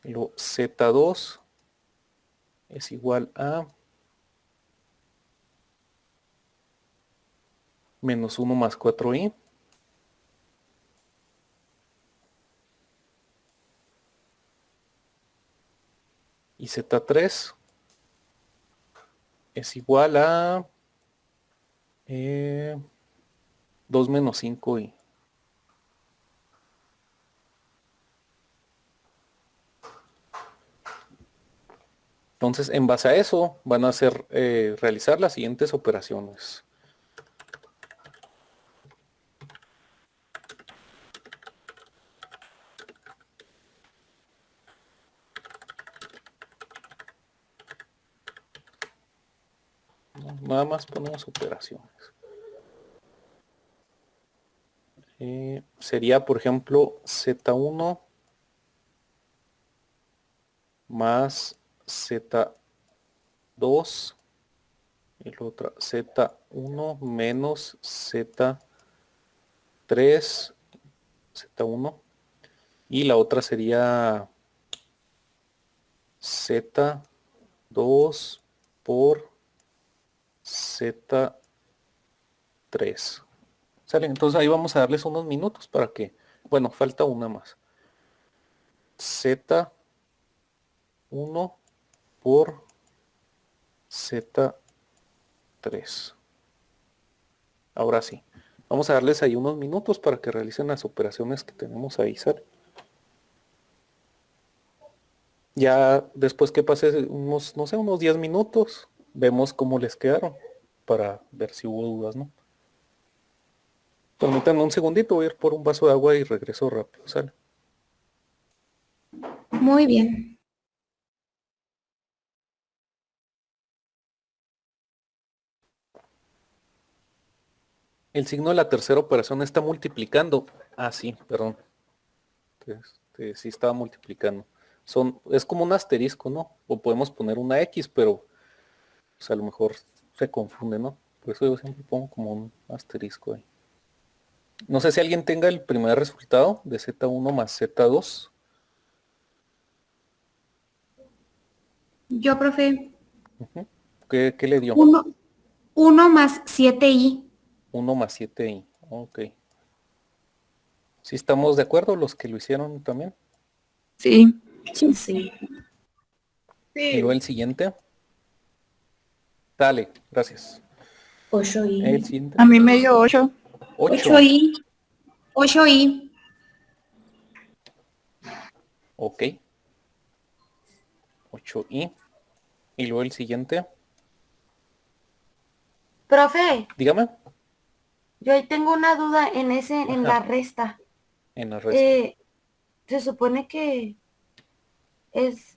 [SPEAKER 1] Y luego Z2 es igual a menos 1 más 4i. Y Z3 es igual a 2 menos 5i. Entonces, en base a eso, van a realizar las siguientes operaciones. Nada más ponemos operaciones. Sería, por ejemplo, Z1 más Z2 y la otra Z1 menos Z3, Z1, y la otra sería Z2 por Z3. ¿Sale? Entonces ahí vamos a darles unos minutos para que, bueno, falta una más. Z1 por Z3. Ahora sí. Vamos a darles ahí unos minutos para que realicen las operaciones que tenemos ahí, ¿sale? Ya después que pase unos, no sé, unos 10 minutos, vemos cómo les quedaron para ver si hubo dudas, ¿no? Permítanme un segundito, voy a ir por un vaso de agua y regreso rápido, ¿sale?
[SPEAKER 4] Muy bien.
[SPEAKER 1] El signo de la tercera operación está multiplicando. Ah, sí, perdón. Sí estaba multiplicando. Es como un asterisco, ¿no? O podemos poner una X, pero pues, a lo mejor se confunde, ¿no? Por eso yo siempre pongo como un asterisco ahí. No sé si alguien tenga el primer resultado de Z1 más Z2.
[SPEAKER 4] Yo, profe,
[SPEAKER 1] Ujú. ¿Qué le dio?
[SPEAKER 4] 1 más 7i.
[SPEAKER 1] 1 más 7i. Ok. ¿Sí estamos de acuerdo los que lo hicieron también?
[SPEAKER 3] Sí.
[SPEAKER 6] Sí.
[SPEAKER 1] Y luego el siguiente. Dale, gracias.
[SPEAKER 6] 8i.
[SPEAKER 1] El siguiente.
[SPEAKER 3] A mí me dio 8.
[SPEAKER 1] 8.
[SPEAKER 6] 8i.
[SPEAKER 4] 8i.
[SPEAKER 1] Ok. 8i. Y luego el siguiente.
[SPEAKER 7] Profe,
[SPEAKER 1] Dígame.
[SPEAKER 7] yo ahí tengo una duda en en la
[SPEAKER 1] Ajá.
[SPEAKER 7] resta.
[SPEAKER 1] En la resta.
[SPEAKER 7] Se supone que es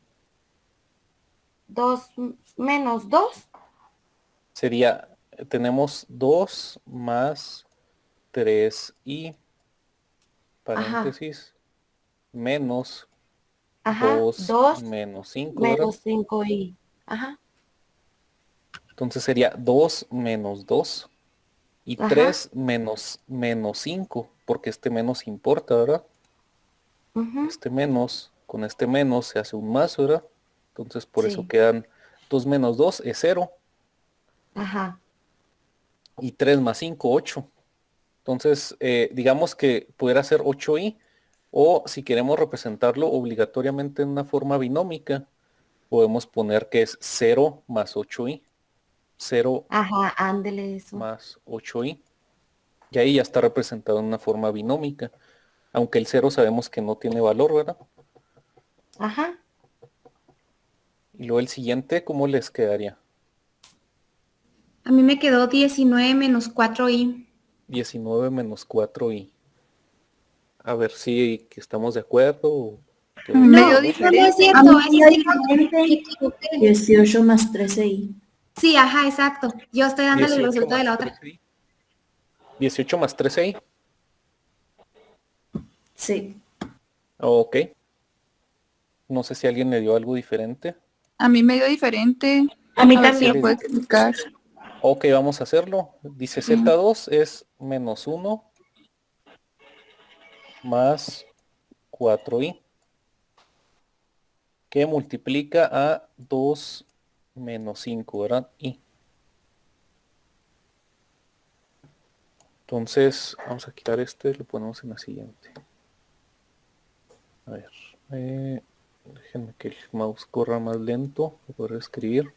[SPEAKER 7] 2 menos 2.
[SPEAKER 1] Sería, tenemos 2 más 3i, paréntesis, menos
[SPEAKER 7] Ajá,
[SPEAKER 1] 2
[SPEAKER 7] 2
[SPEAKER 1] menos 5, ¿verdad?
[SPEAKER 7] menos 5i. Ajá,
[SPEAKER 1] Entonces sería 2 menos 2 y
[SPEAKER 7] Ajá.
[SPEAKER 1] 3 menos 5, porque este menos importa, ¿verdad?
[SPEAKER 7] ujú,
[SPEAKER 1] Este menos, con este menos se hace un más, ¿verdad? Entonces por eso
[SPEAKER 7] Sí.
[SPEAKER 1] quedan 2 menos 2 es 0
[SPEAKER 7] ajá,
[SPEAKER 1] y 3 más 5, 8. Entonces, digamos que pudiera ser 8i, o si queremos representarlo obligatoriamente en una forma binómica, podemos poner que es 0 más 8i. 0
[SPEAKER 7] ajá, ándele eso.
[SPEAKER 1] más 8i. Y ahí ya está representado en una forma binómica. Aunque el 0 sabemos que no tiene valor, ¿verdad?
[SPEAKER 7] Ajá,
[SPEAKER 1] Y luego el siguiente, ¿cómo les quedaría?
[SPEAKER 4] A mí me quedó 19 menos 4i.
[SPEAKER 1] 19 menos 4i. A ver si que estamos de acuerdo. O que
[SPEAKER 3] Me
[SPEAKER 4] No,
[SPEAKER 3] dio
[SPEAKER 1] no.
[SPEAKER 4] no, no es
[SPEAKER 3] diferente.
[SPEAKER 4] cierto.
[SPEAKER 6] A mí
[SPEAKER 4] Ese
[SPEAKER 6] me
[SPEAKER 4] sí
[SPEAKER 6] dio
[SPEAKER 4] me
[SPEAKER 6] diferente.
[SPEAKER 4] equivoqué.
[SPEAKER 6] 18 más 13i.
[SPEAKER 4] Sí, ajá, exacto. Yo estoy dándole el
[SPEAKER 1] 18
[SPEAKER 4] resultado de
[SPEAKER 1] más
[SPEAKER 4] la otra.
[SPEAKER 1] 13i. 18 más 13i.
[SPEAKER 6] Sí.
[SPEAKER 1] Ok. No sé si alguien le dio algo diferente.
[SPEAKER 3] A mí me dio diferente.
[SPEAKER 7] a mí
[SPEAKER 3] A ver si
[SPEAKER 7] también.
[SPEAKER 3] lo puede explicar.
[SPEAKER 1] Ok, vamos a hacerlo. Dice Z2 es menos 1 más 4i, que multiplica a 2 menos 5, ¿verdad? Y entonces vamos a quitar este, lo ponemos en la siguiente. A ver, déjenme que el mouse corra más lento para poder escribir.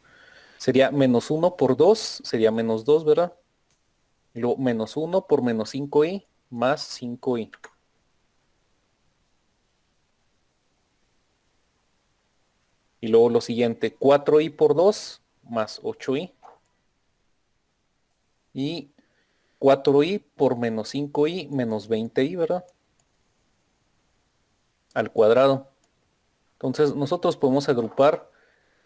[SPEAKER 1] Sería menos 1 por 2, sería menos 2, ¿verdad? Y luego menos 1 por menos 5i más 5i. Y luego lo siguiente, 4i por 2 más 8i. Y 4i por menos 5i menos 20i, ¿verdad? Al cuadrado. Entonces nosotros podemos agrupar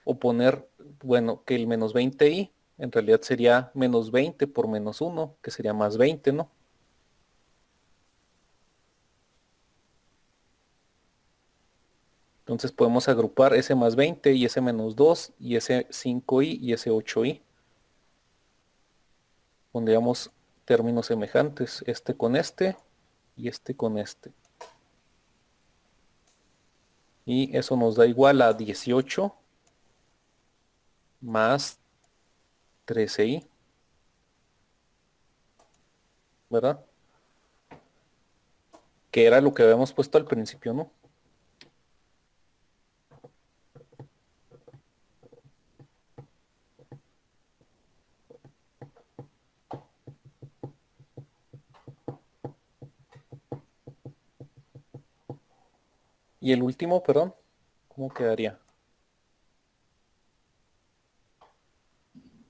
[SPEAKER 1] o poner, bueno, que el menos 20i en realidad sería menos 20 por menos 1, que sería más 20, ¿no? Entonces podemos agrupar ese más 20 y ese menos 2 y ese 5i y ese 8i. Pondríamos términos semejantes, este con este y este con este. Y eso nos da igual a 18 más 13i, ¿verdad? Que era lo que habíamos puesto al principio, ¿no? Y el último, perdón, ¿cómo quedaría?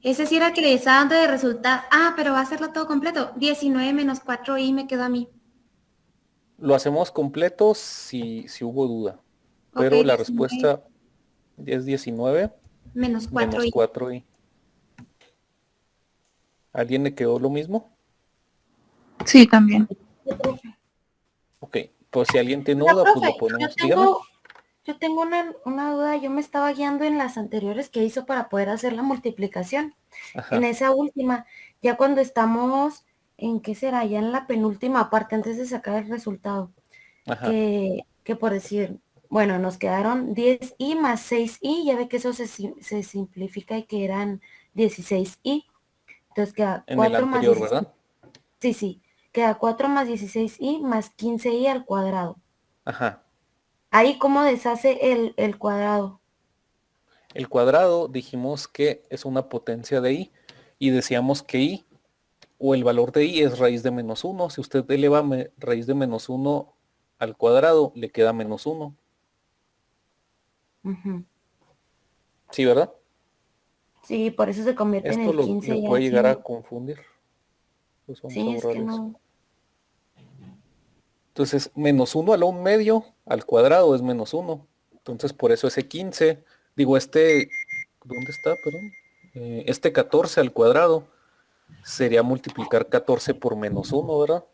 [SPEAKER 4] Ese sí era el que le estaba dando de resultado. Ah, pero va a hacerlo todo completo. 19 menos 4i me quedó a mí.
[SPEAKER 1] Lo hacemos completo si hubo duda,
[SPEAKER 4] Ok,
[SPEAKER 1] pero la
[SPEAKER 4] 19
[SPEAKER 1] respuesta es 19
[SPEAKER 4] menos
[SPEAKER 1] menos
[SPEAKER 4] 4i.
[SPEAKER 1] 4i. ¿A alguien le quedó lo mismo?
[SPEAKER 3] Sí, también.
[SPEAKER 1] Ok, pues si alguien tiene
[SPEAKER 7] Oiga,
[SPEAKER 1] duda, pues
[SPEAKER 7] profe,
[SPEAKER 1] lo ponemos.
[SPEAKER 7] yo
[SPEAKER 1] Dígame.
[SPEAKER 7] tengo, yo tengo una duda. Yo me estaba guiando en las anteriores que hizo para poder hacer la multiplicación. En
[SPEAKER 1] Ajá,
[SPEAKER 7] esa última, ya cuando estamos en, ¿qué será? Ya en la penúltima parte, antes de sacar el resultado,
[SPEAKER 1] ajá.
[SPEAKER 7] que por decir, bueno, nos quedaron 10i más 6i, ya ve que eso se simplifica y que eran 16i. Entonces queda
[SPEAKER 1] En el
[SPEAKER 7] 4 más
[SPEAKER 1] anterior,
[SPEAKER 7] 16.
[SPEAKER 1] ¿verdad?
[SPEAKER 7] Sí, sí, queda 4 más 16i más 15i al cuadrado.
[SPEAKER 1] Ajá.
[SPEAKER 7] Ahí, ¿cómo deshace el cuadrado?
[SPEAKER 1] El cuadrado dijimos que es una potencia de i y decíamos que i o el valor de i es raíz de menos 1. Si usted eleva raíz de menos 1 al cuadrado, le queda menos 1.
[SPEAKER 7] Ujú.
[SPEAKER 1] ¿Sí, verdad?
[SPEAKER 7] Sí, por eso se convierte en
[SPEAKER 1] Esto
[SPEAKER 7] el 15
[SPEAKER 1] le
[SPEAKER 7] y
[SPEAKER 1] puede llegar a
[SPEAKER 7] así.
[SPEAKER 1] confundir. Pues vamos a
[SPEAKER 7] Sí, es que
[SPEAKER 1] borrar eso.
[SPEAKER 7] no.
[SPEAKER 1] Entonces, menos 1 a la 1 medio al cuadrado es menos 1. Entonces, por eso ese 15, digo, ¿dónde está? Perdón. Este 14 al cuadrado sería multiplicar 14 por menos 1, ¿verdad?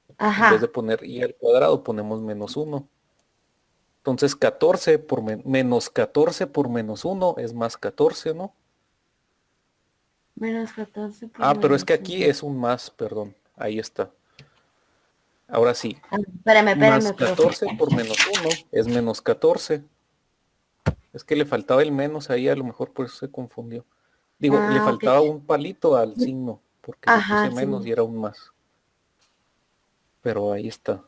[SPEAKER 1] En vez de
[SPEAKER 7] Ajá,
[SPEAKER 1] poner i al cuadrado, ponemos menos 1. Entonces, 14 por menos 14 por menos 1 es más 14, ¿no?
[SPEAKER 7] menos 14 por
[SPEAKER 1] Ah, pero es que
[SPEAKER 7] menos
[SPEAKER 1] aquí
[SPEAKER 7] 1.
[SPEAKER 1] es un más, perdón. Ahí está. Ahora sí.
[SPEAKER 7] Ah, espérame,
[SPEAKER 1] Más
[SPEAKER 7] espérame, profe.
[SPEAKER 1] 14 por menos 1 es menos 14. Es que le faltaba el menos ahí, a lo mejor por eso se confundió. Digo, le
[SPEAKER 7] Ah, ok.
[SPEAKER 1] faltaba un palito al signo, porque le puse
[SPEAKER 7] Ajá,
[SPEAKER 1] menos
[SPEAKER 7] sí.
[SPEAKER 1] y era un más. Pero ahí está.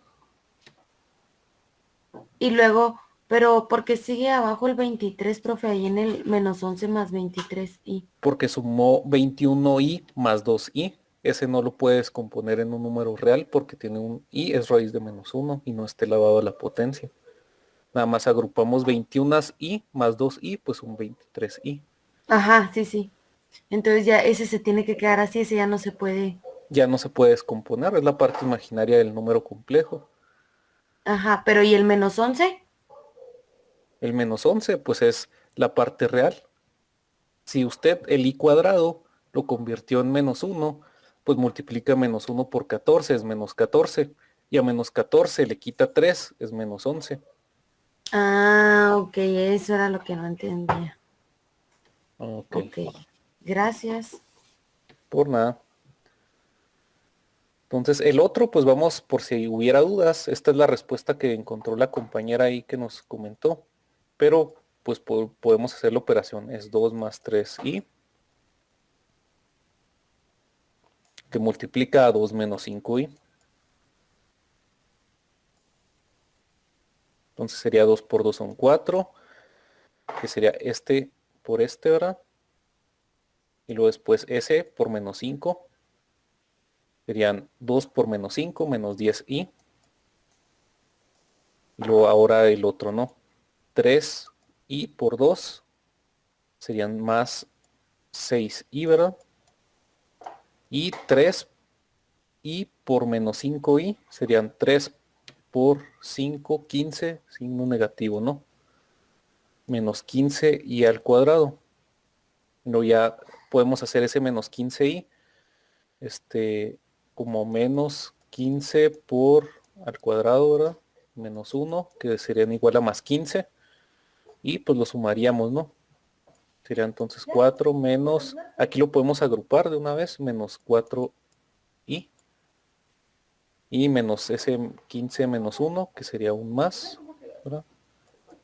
[SPEAKER 7] Y luego, pero ¿por qué sigue abajo el 23, profe? Ahí en el menos 11 más 23 y.
[SPEAKER 1] Porque sumó 21i más 2i. Ese no lo puedes componer en un número real porque tiene un i, es raíz de menos 1 y no está elevado a la potencia. Nada más agrupamos 21i más 2i, pues un 23i.
[SPEAKER 7] Ajá, sí, sí. Entonces ya ese se tiene que quedar así, ese ya no se puede.
[SPEAKER 1] Ya no se puede descomponer, es la parte imaginaria del número complejo.
[SPEAKER 7] Ajá, pero ¿y el menos 11?
[SPEAKER 1] El menos 11 pues es la parte real. Si usted el i cuadrado lo convirtió en menos 1, pues multiplica menos 1 por 14, es menos 14. Y a menos 14 le quita 3, es menos 11.
[SPEAKER 7] Ah, ok, eso era lo que no entendía.
[SPEAKER 1] Ok,
[SPEAKER 7] Ok, gracias.
[SPEAKER 1] por nada. Entonces el otro, pues vamos por si hubiera dudas. Esta es la respuesta que encontró la compañera ahí que nos comentó. Pero pues podemos hacer la operación. Es 2 más 3i, que multiplica a 2 menos 5i. Entonces sería 2 por 2 son 4, que sería este por este, ¿verdad? Y luego después s por menos 5. Serían 2 por menos 5 menos 10i. Y luego ahora el otro, ¿no? 3i por 2 serían más 6i, ¿verdad? Y 3i por menos 5i serían 3 por 5, 15, signo negativo, ¿no? Menos 15i al cuadrado. Luego ya podemos hacer ese menos 15i como menos 15 por al cuadrado, ¿verdad? Menos 1, que serían igual a más 15. Y pues lo sumaríamos, ¿no? Sería entonces 4 menos, aquí lo podemos agrupar de una vez, menos 4i. Y menos ese 15 menos 1, que sería un más, ¿verdad?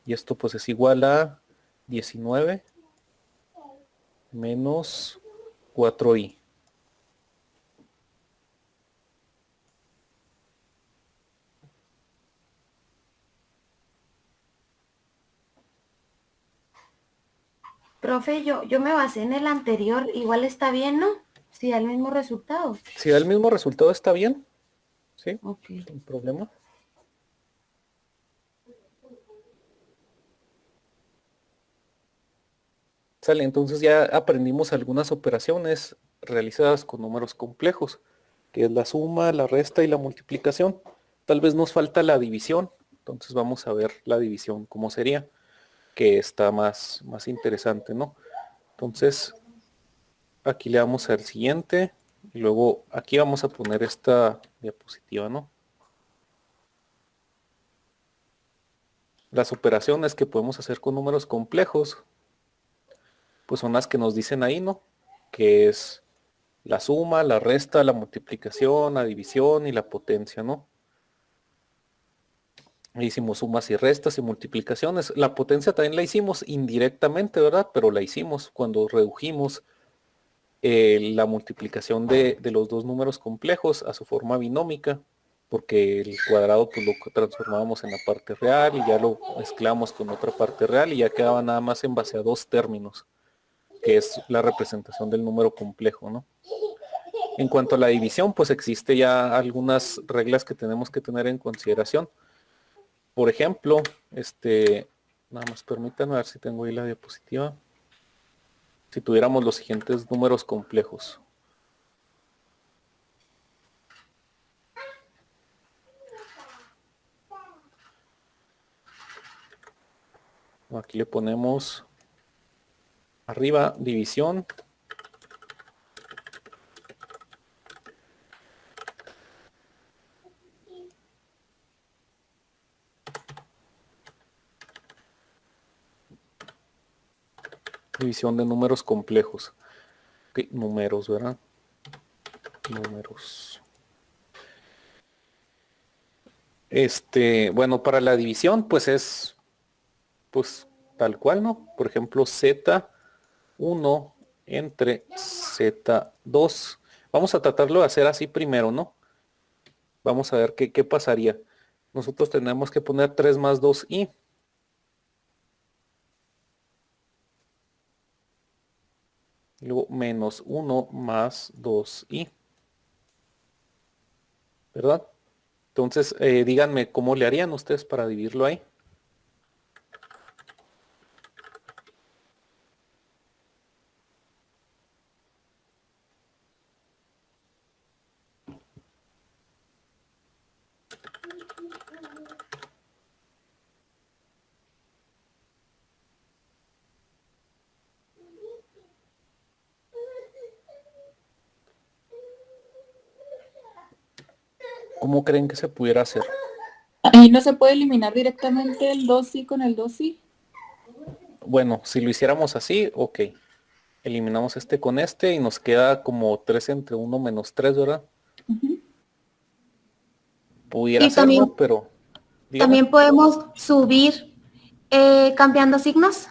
[SPEAKER 1] Y esto pues es igual a 19 menos 4i.
[SPEAKER 7] Profe, yo me basé en el anterior, igual está bien, ¿no? Sí, da el mismo resultado.
[SPEAKER 1] Si da el mismo resultado está bien, ¿sí?
[SPEAKER 7] Ok.
[SPEAKER 1] Sin problema. Sale, entonces ya aprendimos algunas operaciones realizadas con números complejos, que es la suma, la resta y la multiplicación. Tal vez nos falta la división, entonces vamos a ver la división cómo sería, que está más interesante, ¿no? Entonces, aquí le damos al siguiente. Y luego aquí vamos a poner esta diapositiva, ¿no? Las operaciones que podemos hacer con números complejos, pues son las que nos dicen ahí, ¿no? Que es la suma, la resta, la multiplicación, la división y la potencia, ¿no? Hicimos sumas y restas y multiplicaciones. La potencia también la hicimos indirectamente, ¿verdad? Pero la hicimos cuando redujimos la multiplicación de los dos números complejos a su forma binómica, porque el cuadrado pues lo transformábamos en la parte real y ya lo mezclamos con otra parte real y ya quedaba nada más en base a dos términos, que es la representación del número complejo, ¿no? En cuanto a la división, pues existe ya algunas reglas que tenemos que tener en consideración. Por ejemplo, nada más permítanme ver si tengo ahí la diapositiva. Si tuviéramos los siguientes números complejos. Aquí le ponemos arriba división. División de números complejos. Ok, números, ¿verdad? Números. Bueno, para la división, pues es, pues tal cual, ¿no? Por ejemplo, Z1 entre Z2. Vamos a tratarlo de hacer así primero, ¿no? Vamos a ver qué pasaría. Nosotros tenemos que poner 3 más 2i. Luego menos 1 más 2i. ¿Verdad? Entonces, díganme cómo le harían ustedes para dividirlo ahí. ¿Cómo creen que se pudiera hacer?
[SPEAKER 3] ¿Ahí no se puede eliminar directamente el 2i con el 2i?
[SPEAKER 1] Bueno, si lo hiciéramos así, ok. Eliminamos este con este y nos queda como 3 entre 1 menos 3, ¿verdad? Pudiera
[SPEAKER 4] Y
[SPEAKER 1] ser,
[SPEAKER 4] también-
[SPEAKER 1] ¿no? Pero dígame,
[SPEAKER 4] También podemos subir cambiando signos.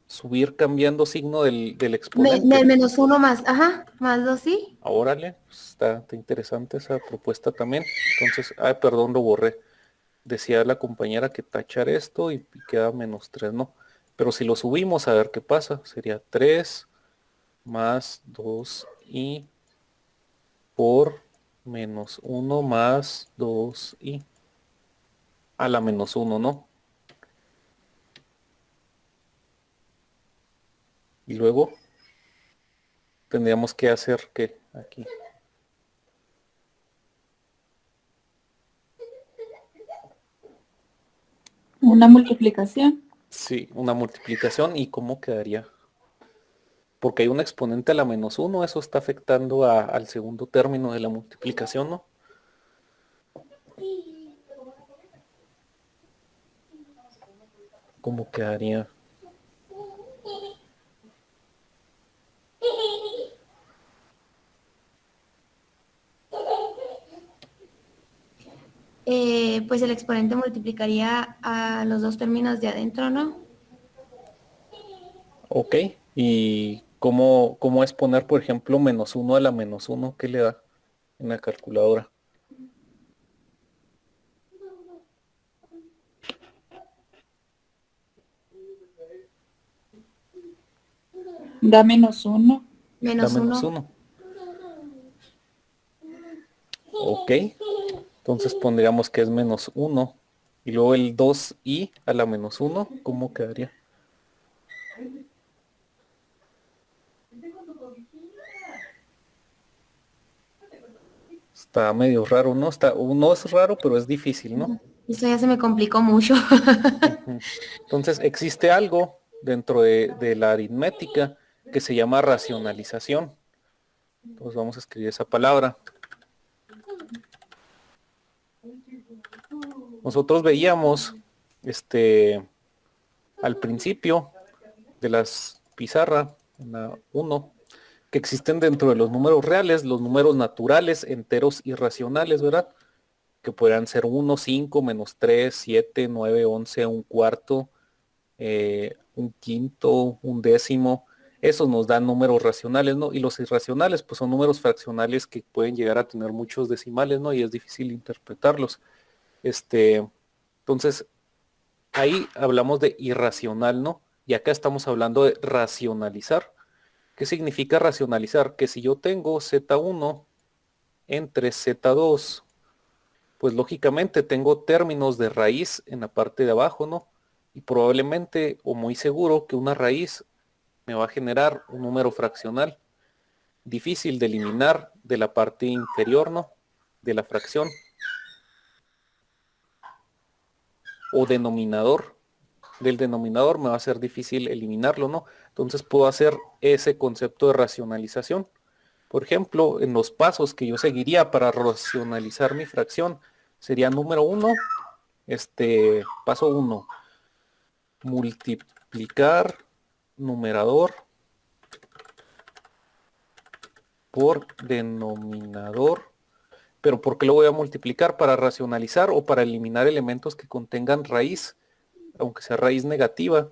[SPEAKER 1] subir cambiando signo del exponente.
[SPEAKER 4] Menos uno más, ajá, más dos, sí.
[SPEAKER 1] Órale, pues está interesante esa propuesta también. Entonces, perdón, lo borré. Decía la compañera que tachar esto y queda menos 3, ¿no? Pero si lo subimos, a ver qué pasa. Sería 3 más 2i por menos 1 más 2i a la menos 1, ¿no? Y luego tendríamos que hacer que aquí.
[SPEAKER 3] Una multiplicación.
[SPEAKER 1] Sí, una multiplicación. ¿Y cómo quedaría? Porque hay un exponente a la menos 1, eso está afectando al segundo término de la multiplicación, ¿no? ¿Cómo quedaría?
[SPEAKER 4] Pues el exponente multiplicaría a los dos términos de adentro, ¿no?
[SPEAKER 1] Ok. ¿Y cómo es poner, por ejemplo, menos 1 a la menos 1? ¿Qué le da en la calculadora?
[SPEAKER 3] Da menos 1.
[SPEAKER 1] Da
[SPEAKER 4] Menos
[SPEAKER 1] menos
[SPEAKER 4] uno.
[SPEAKER 1] 1. Ok. Entonces pondríamos que es menos 1. Y luego el 2i a la menos 1, ¿cómo quedaría? Está medio raro, ¿no? No es raro, pero es difícil, ¿no?
[SPEAKER 4] Eso ya se me complicó mucho.
[SPEAKER 1] Ujú. Entonces existe algo dentro de la aritmética que se llama racionalización. Entonces vamos a escribir esa palabra. Nosotros veíamos al principio de las pizarra, en la 1, que existen dentro de los números reales, los números naturales, enteros y racionales, ¿verdad? Que podrían ser 1, 5, menos 3, 7, 9, 11, un cuarto, un quinto, un décimo. Esos nos dan números racionales, ¿no? Y los irracionales, pues son números fraccionales que pueden llegar a tener muchos decimales, ¿no? Y es difícil interpretarlos. Entonces, ahí hablamos de irracional, ¿no? Y acá estamos hablando de racionalizar. ¿Qué significa racionalizar? Que si yo tengo Z1 entre Z2, pues lógicamente tengo términos de raíz en la parte de abajo, ¿no? Y probablemente, o muy seguro, que una raíz me va a generar un número fraccional. Difícil de eliminar de la parte inferior, ¿no? De la fracción. O denominador. Del denominador me va a ser difícil eliminarlo, ¿no? Entonces puedo hacer ese concepto de racionalización. Por ejemplo, en los pasos que yo seguiría para racionalizar mi fracción, sería número 1, paso 1, multiplicar numerador por denominador. Pero ¿por qué lo voy a multiplicar? ¿Para racionalizar o para eliminar elementos que contengan raíz? Aunque sea raíz negativa.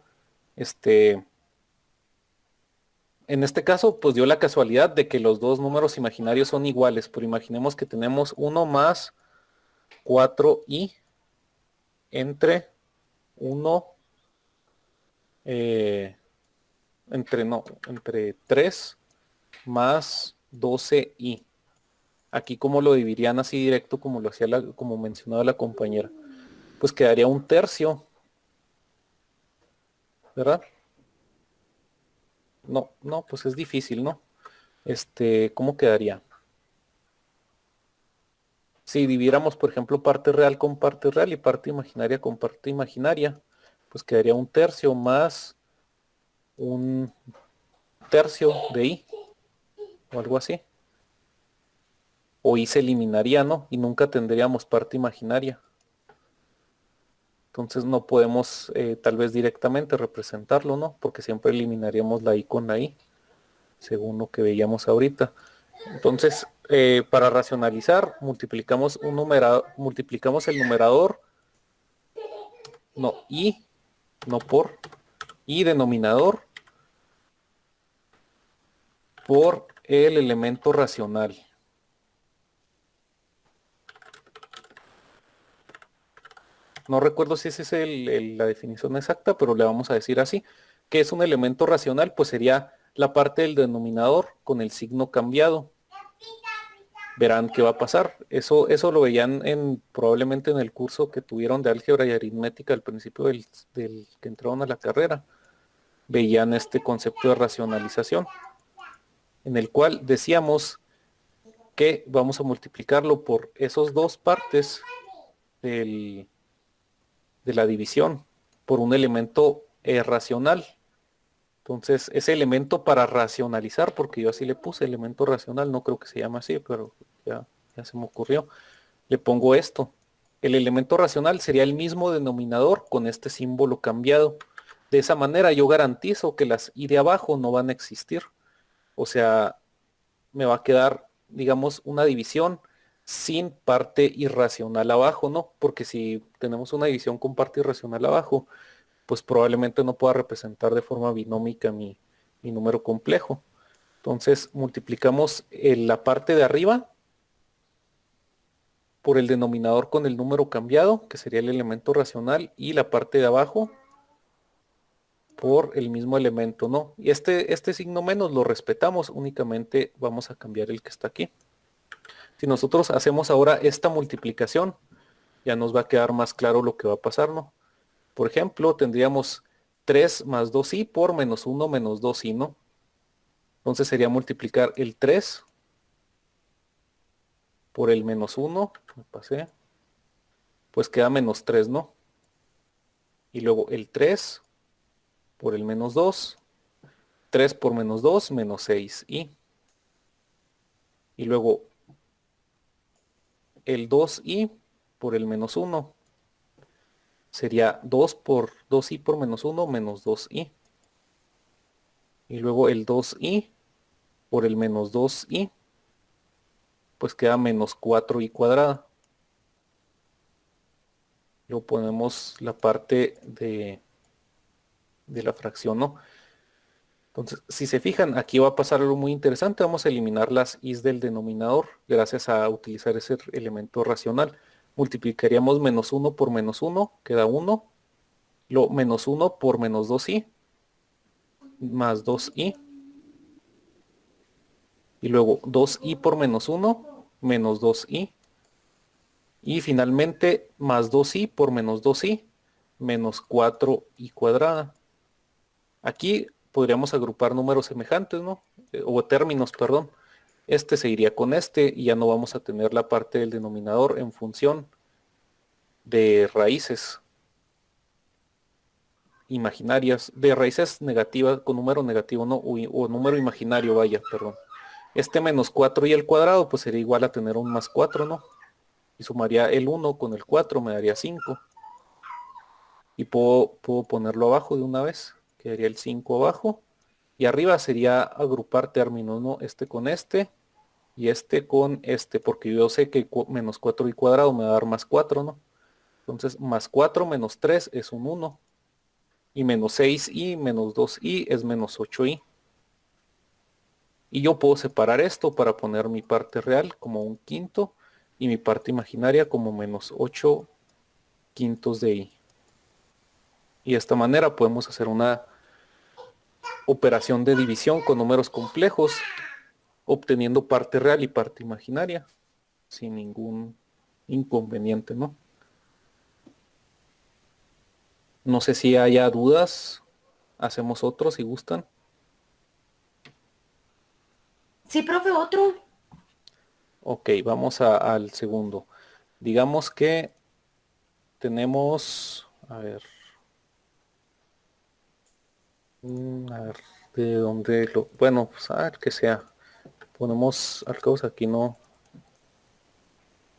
[SPEAKER 1] En este caso, pues dio la casualidad de que los dos números imaginarios son iguales. Pero imaginemos que tenemos 1 más 4i entre 1 entre 3 más 12i. Aquí como lo dividirían así directo como lo hacía como mencionaba la compañera. Pues quedaría un tercio. ¿Verdad? No, pues es difícil, ¿no? ¿Cómo quedaría? Si dividiéramos, por ejemplo, parte real con parte real y parte imaginaria con parte imaginaria, pues quedaría un tercio más un tercio de i, o algo así. O i se eliminaría, ¿no? Y nunca tendríamos parte imaginaria. Entonces no podemos tal vez directamente representarlo, ¿no? Porque siempre eliminaríamos la i con la i, según lo que veíamos ahorita. Entonces, para racionalizar, multiplicamos el numerador, no por, y denominador por el elemento racional. No recuerdo si esa es la definición exacta, pero le vamos a decir así. ¿Qué es un elemento racional? Pues sería la parte del denominador con el signo cambiado. Verán qué va a pasar. Eso lo veían probablemente en el curso que tuvieron de álgebra y aritmética al principio del que entraron a la carrera. Veían este concepto de racionalización, en el cual decíamos que vamos a multiplicarlo por esos dos partes de la división, por un elemento racional. Entonces, ese elemento para racionalizar, porque yo así le puse elemento racional, no creo que se llame así, pero ya se me ocurrió. Le pongo esto. El elemento racional sería el mismo denominador con este símbolo cambiado. De esa manera yo garantizo que las i de abajo no van a existir. O sea, me va a quedar, digamos, una división sin parte irracional abajo, ¿no? Porque si tenemos una división con parte irracional abajo, pues probablemente no pueda representar de forma binómica mi número complejo. Entonces multiplicamos la parte de arriba por el denominador con el número cambiado, que sería el elemento racional, y la parte de abajo por el mismo elemento, ¿no? Y este signo menos lo respetamos, únicamente vamos a cambiar el que está aquí. Si nosotros hacemos ahora esta multiplicación, ya nos va a quedar más claro lo que va a pasar, ¿no? Por ejemplo, tendríamos 3 más 2i por menos 1 menos 2i, ¿no? Entonces sería multiplicar el 3 por el menos 1, me pasé, pues queda menos 3, ¿no? Y luego el 3 por el menos 2, 3 por menos 2, menos 6i. Y luego el 2i por el menos 1 sería 2 por 2i por menos 1 menos 2i. Y luego el 2i por el menos 2i, pues queda menos 4i cuadrada. Luego ponemos la parte de la fracción, ¿no? Entonces, si se fijan, aquí va a pasar algo muy interesante. Vamos a eliminar las i's del denominador gracias a utilizar ese elemento racional. Multiplicaríamos menos 1 por menos 1, queda 1. Lo menos 1 por menos 2i, más 2i. Y luego 2i por menos 1, menos 2i. Y finalmente, más 2i por menos 2i, menos 4i cuadrada. Aquí podríamos agrupar números semejantes, ¿no? O términos, perdón. Este se iría con este y ya no vamos a tener la parte del denominador en función de raíces imaginarias, de raíces negativas con número negativo, ¿no? O número imaginario, vaya, perdón. Este menos 4 y el cuadrado, pues sería igual a tener un más 4, ¿no? Y sumaría el 1 con el 4, me daría 5. Y puedo ponerlo abajo de una vez. Quedaría el 5 abajo. Y arriba sería agrupar términos, ¿no? Este con este y este con este, porque yo sé que menos 4 y cuadrado me va a dar más 4, ¿no? Entonces, más 4 menos 3 es un 1. Y menos 6i menos 2i es menos 8i. Y yo puedo separar esto para poner mi parte real como un quinto y mi parte imaginaria como menos 8 quintos de i. Y de esta manera podemos hacer una operación de división con números complejos, obteniendo parte real y parte imaginaria, sin ningún inconveniente, ¿no? No sé si haya dudas. Hacemos otro si gustan.
[SPEAKER 7] Sí, profe, otro.
[SPEAKER 1] Ok, vamos al segundo. Digamos que tenemos, a ver, de dónde lo, bueno, pues a ver que sea. Ponemos arcos aquí, no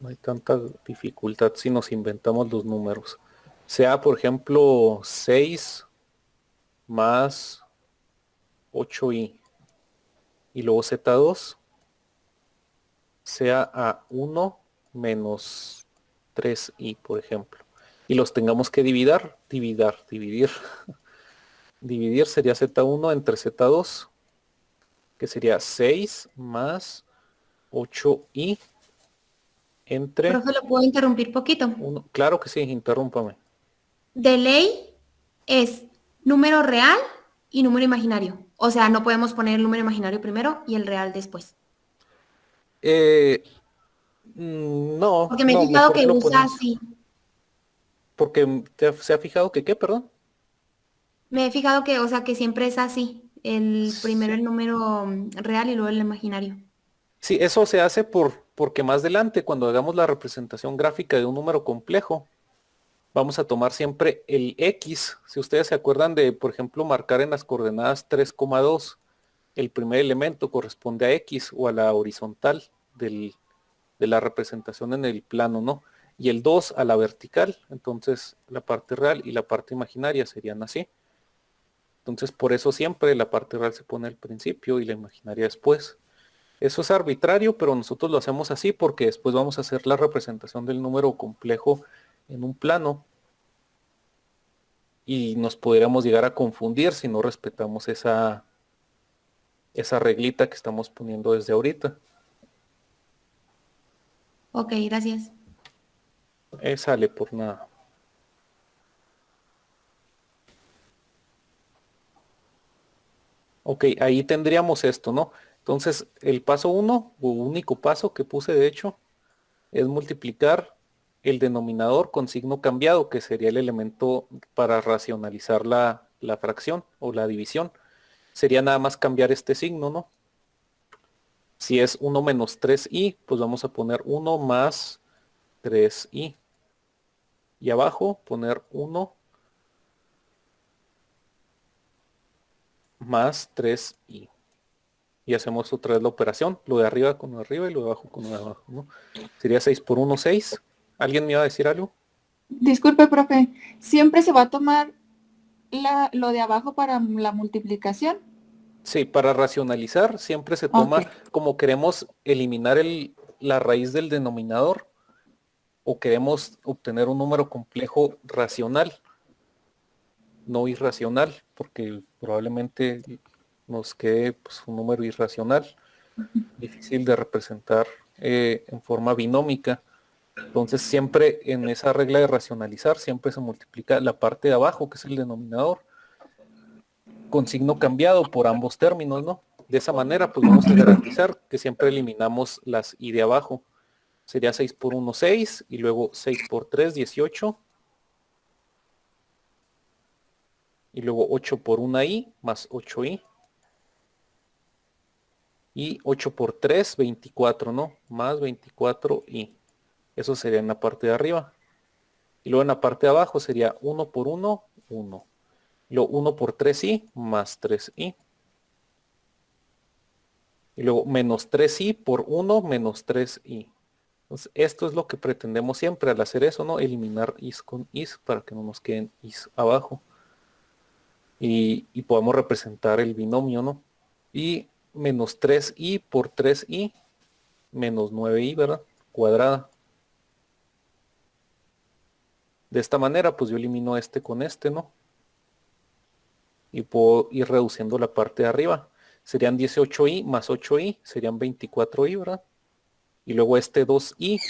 [SPEAKER 1] hay tanta dificultad si nos inventamos los números. Sea, por ejemplo, 6 más 8i y luego z2 sea a 1 menos 3i, por ejemplo. Y los tengamos que dividir. Dividir sería z1 entre z2, que sería 6 más 8i entre
[SPEAKER 4] Profe, ¿lo puedo interrumpir poquito?
[SPEAKER 1] 1. Claro que sí, interrúmpame.
[SPEAKER 4] De ley es número real y número imaginario. O sea, no podemos poner el número imaginario primero y el real después.
[SPEAKER 1] No,
[SPEAKER 4] Porque me he
[SPEAKER 1] no,
[SPEAKER 4] fijado
[SPEAKER 1] mejor
[SPEAKER 4] que
[SPEAKER 1] lo
[SPEAKER 4] usa
[SPEAKER 1] ponemos.
[SPEAKER 4] así.
[SPEAKER 1] Porque se ha fijado que qué, perdón.
[SPEAKER 4] Me he fijado que, o sea, que siempre es así. El primero el
[SPEAKER 1] Sí.
[SPEAKER 4] número real y luego el imaginario.
[SPEAKER 1] Sí, eso se hace porque más adelante, cuando hagamos la representación gráfica de un número complejo, vamos a tomar siempre el X. Si ustedes se acuerdan de, por ejemplo, marcar en las coordenadas 3,2, el primer elemento corresponde a X o a la horizontal de la representación en el plano, ¿no? Y el 2 a la vertical, entonces la parte real y la parte imaginaria serían así. Entonces por eso siempre la parte real se pone al principio y la imaginaria después. Eso es arbitrario, pero nosotros lo hacemos así porque después vamos a hacer la representación del número complejo en un plano y nos podríamos llegar a confundir si no respetamos esa reglita que estamos poniendo desde ahorita.
[SPEAKER 4] Ok, gracias.
[SPEAKER 1] Sale por nada. Ok, ahí tendríamos esto, ¿no? Entonces, el paso 1, o único paso que puse de hecho, es multiplicar el denominador con signo cambiado, que sería el elemento para racionalizar la fracción o la división. Sería nada más cambiar este signo, ¿no? Si es 1 menos 3i, pues vamos a poner 1 más 3i. Y abajo poner 1 más 3i. Y y hacemos otra vez la operación, lo de arriba con lo de arriba y lo de abajo con lo de abajo, ¿no? Sería 6 por 1, 6. ¿Alguien me iba a decir algo?
[SPEAKER 3] Disculpe, profe. ¿Siempre se va a tomar lo de abajo para la multiplicación?
[SPEAKER 1] Sí, para racionalizar siempre se toma,
[SPEAKER 3] Ok.
[SPEAKER 1] como queremos eliminar la raíz del denominador o queremos obtener un número complejo racional, no irracional, porque probablemente nos quede pues, un número irracional, difícil de representar en forma binómica. Entonces siempre en esa regla de racionalizar siempre se multiplica la parte de abajo, que es el denominador, con signo cambiado por ambos términos, ¿no? De esa manera pues vamos a garantizar que siempre eliminamos las i de abajo. Sería 6 por 1, 6, y luego 6 por 3, 18. Y luego 8 por 1i más 8i. Y 8 por 3, 24, ¿no? Más 24i. Eso sería en la parte de arriba. Y luego en la parte de abajo sería 1 por 1, 1. Y luego 1 por 3i más 3i. Y luego menos 3i por 1 menos 3i. Entonces, esto es lo que pretendemos siempre al hacer eso, ¿no? Eliminar is con is para que no nos queden is abajo. Y podamos representar el binomio, ¿no? Y menos 3i por 3i menos 9i, ¿verdad? Cuadrada. De esta manera, pues yo elimino este con este, ¿no? Y puedo ir reduciendo la parte de arriba. Serían 18i más 8i, serían 24i, ¿verdad? Y luego este 2i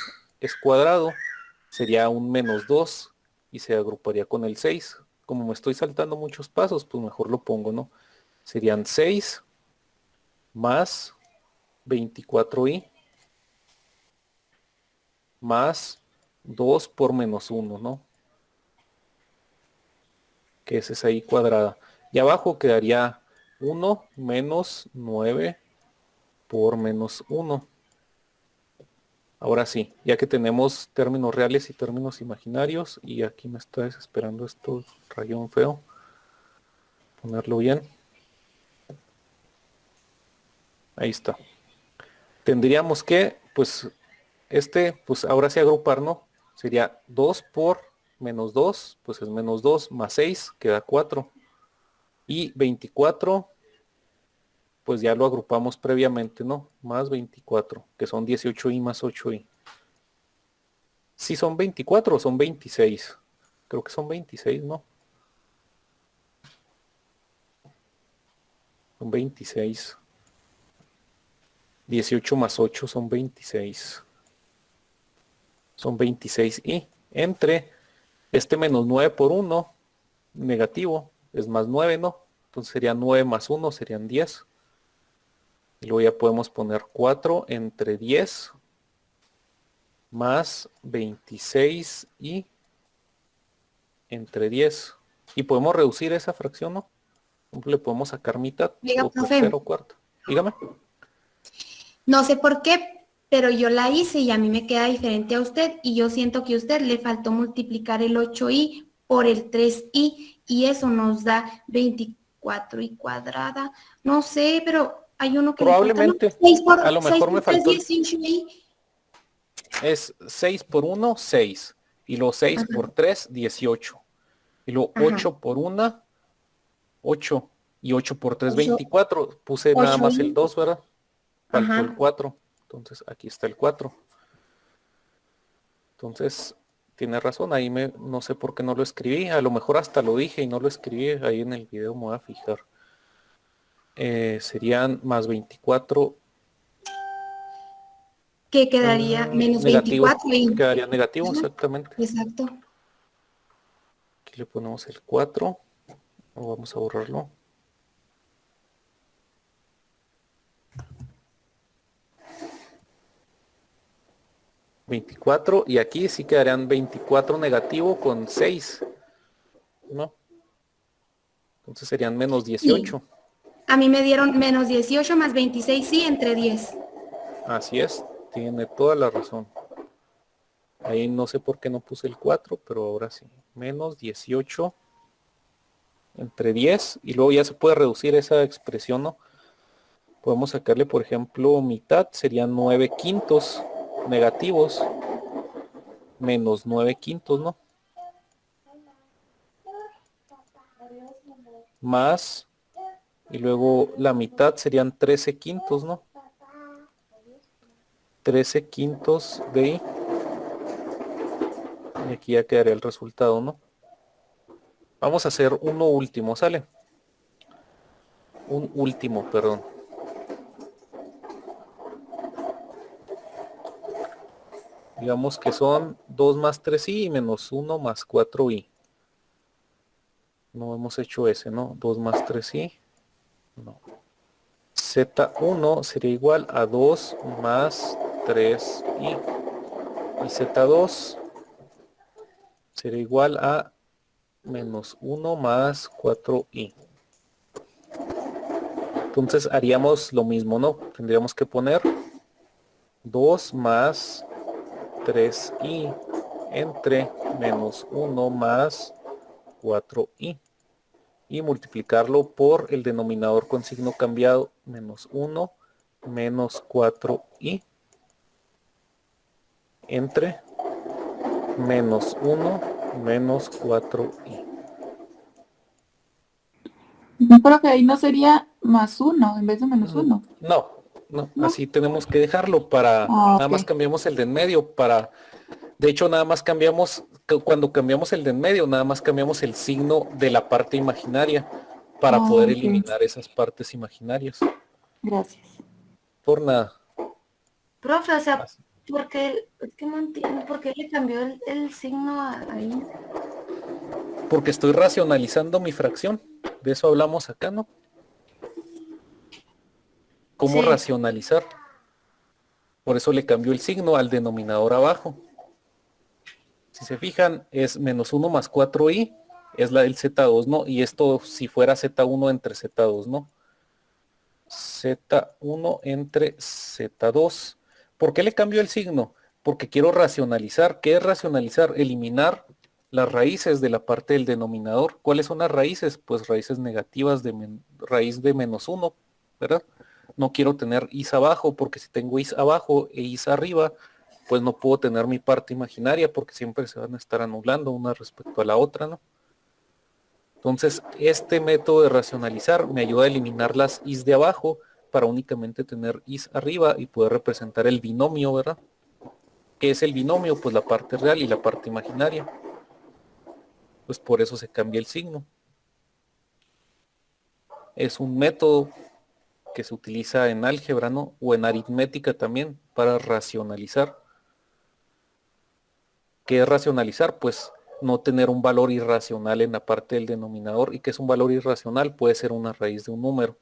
[SPEAKER 1] es cuadrado, sería un menos 2 y se agruparía con el 6. Como me estoy saltando muchos pasos, pues mejor lo pongo, ¿no? Serían 6 más 24i más 2 por menos 1, ¿no? Que es esa i cuadrada. Y abajo quedaría 1 menos 9 por menos 1. Ahora sí, ya que tenemos términos reales y términos imaginarios, y aquí me está desesperando esto, rayón feo, ponerlo bien. Ahí está. Tendríamos que, pues, pues ahora sí agrupar, ¿no? Sería 2 por menos 2, pues es menos 2, más 6, queda 4. Y 24, pues ya lo agrupamos previamente, ¿no? Más 24, que son 18i más 8i. ¿Sí son 24 o son 26? Creo que son 26, ¿no? Son 26. 18 más 8 son 26. Son 26i. Entre este menos 9 por 1, negativo, es más 9, ¿no? Entonces sería 9 más 1, serían 10. Y luego ya podemos poner 4 entre 10 más 26 y entre 10. Y podemos reducir esa fracción, ¿no? Le podemos sacar mitad
[SPEAKER 4] Diga,
[SPEAKER 1] o
[SPEAKER 4] profe.
[SPEAKER 1] tercero o cuarto. Dígame.
[SPEAKER 4] No sé por qué, pero yo la hice y a mí me queda diferente a usted y yo siento que a usted le faltó multiplicar el 8i por el 3i y eso nos da 24i cuadrada. No sé, pero hay uno que
[SPEAKER 1] Probablemente.
[SPEAKER 4] le falta, ¿no? 6 por,
[SPEAKER 1] A lo
[SPEAKER 4] 6
[SPEAKER 1] mejor me
[SPEAKER 4] por 3,
[SPEAKER 1] faltó
[SPEAKER 4] 18i.
[SPEAKER 1] es 6 por 1, 6. Y luego 6
[SPEAKER 4] Ajá.
[SPEAKER 1] por 3, 18. Y luego
[SPEAKER 4] Ajá.
[SPEAKER 1] 8 por 1, 8. Y 8 por 3,
[SPEAKER 4] 8,
[SPEAKER 1] 24. Puse nada más el
[SPEAKER 4] 8i.
[SPEAKER 1] 2, ¿verdad? Faltó el
[SPEAKER 4] Ajá.
[SPEAKER 1] 4. Entonces aquí está el 4. Entonces, tiene razón. Ahí no sé por qué no lo escribí. A lo mejor hasta lo dije y no lo escribí. Ahí en el video me voy a fijar. Serían más 24.
[SPEAKER 4] Que quedaría menos
[SPEAKER 1] Negativo.
[SPEAKER 4] 24i.
[SPEAKER 1] Quedaría negativo,
[SPEAKER 4] Ajá.
[SPEAKER 1] exactamente.
[SPEAKER 4] Exacto.
[SPEAKER 1] Aquí le ponemos el 4. O vamos a borrarlo. $24 y aquí sí quedarían 24 negativo con 6, ¿no? Entonces serían menos 18.
[SPEAKER 4] Sí. A mí me dieron menos 18 más 26i entre 10.
[SPEAKER 1] Así es, tiene toda la razón. Ahí no sé por qué no puse el 4, pero ahora sí. Menos 18 entre 10 y luego ya se puede reducir esa expresión, ¿no? Podemos sacarle, por ejemplo, mitad, serían 9 quintos negativos, menos 9 quintos, ¿no? Más, y luego la mitad serían 13 quintos, ¿no? 13 quintos de i. Y aquí ya quedaría el resultado, ¿no? Vamos a hacer uno último, ¿sale? Un último, perdón. Digamos que son 2 más 3i y menos 1 más 4i. No hemos hecho ese, ¿no? 2 más 3i. No. Z1 sería igual a 2 más 3i. Y Z2 sería igual a menos 1 más 4i. Entonces haríamos lo mismo, ¿no? Tendríamos que poner 2 más 3i entre menos 1 más 4i. Y multiplicarlo por el denominador con signo cambiado, menos 1 menos 4i entre menos 1 menos 4i.
[SPEAKER 3] Profe, ahí no sería más 1 en vez de menos 1.
[SPEAKER 1] No, así tenemos que dejarlo para, nada más
[SPEAKER 3] Ok.
[SPEAKER 1] cambiamos el de en medio para, de hecho nada más cambiamos, cuando cambiamos el de en medio, nada más cambiamos el signo de la parte imaginaria para poder
[SPEAKER 3] Ok.
[SPEAKER 1] eliminar esas partes imaginarias.
[SPEAKER 3] Gracias.
[SPEAKER 1] Por nada.
[SPEAKER 7] Profe, o sea, ¿por qué? Es que no entiendo, ¿por qué le cambió el signo ahí?
[SPEAKER 1] Porque estoy racionalizando mi fracción. De eso hablamos acá, ¿no? ¿Cómo
[SPEAKER 7] Sí.
[SPEAKER 1] racionalizar? Por eso le cambió el signo al denominador abajo. Si se fijan, es menos 1 más 4i, es la del Z2, ¿no? Y esto si fuera Z1 entre Z2, ¿no? Z1 entre Z2. ¿Por qué le cambió el signo? Porque quiero racionalizar. ¿Qué es racionalizar? Eliminar las raíces de la parte del denominador. ¿Cuáles son las raíces? Pues raíces negativas de raíz de menos 1, ¿verdad? No quiero tener is abajo, porque si tengo is abajo e is arriba, pues no puedo tener mi parte imaginaria, porque siempre se van a estar anulando una respecto a la otra, ¿no? Entonces, este método de racionalizar me ayuda a eliminar las is de abajo para únicamente tener is arriba y poder representar el binomio, ¿verdad? ¿Qué es el binomio? Pues la parte real y la parte imaginaria. Pues por eso se cambia el signo. Es un método que se utiliza en álgebra, ¿no? O en aritmética también para racionalizar. ¿Qué es racionalizar? Pues no tener un valor irracional en la parte del denominador. ¿Y qué es un valor irracional? Puede ser una raíz de un número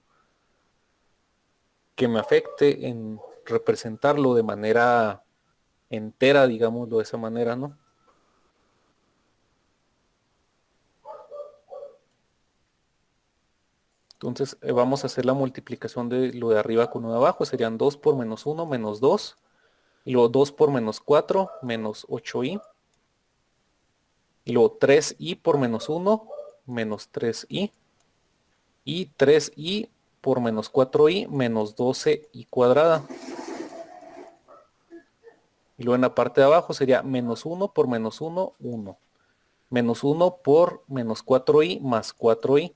[SPEAKER 1] que me afecte en representarlo de manera entera, digámoslo de esa manera, ¿no? Entonces vamos a hacer la multiplicación de lo de arriba con lo de abajo. Serían 2 por menos 1 menos 2. Y luego 2 por menos 4 menos 8i. Y luego 3i por menos 1 menos 3i. Y 3i por menos 4i menos 12i cuadrada. Y luego en la parte de abajo sería menos 1 por menos 1, 1. Menos 1 por menos 4i más 4i.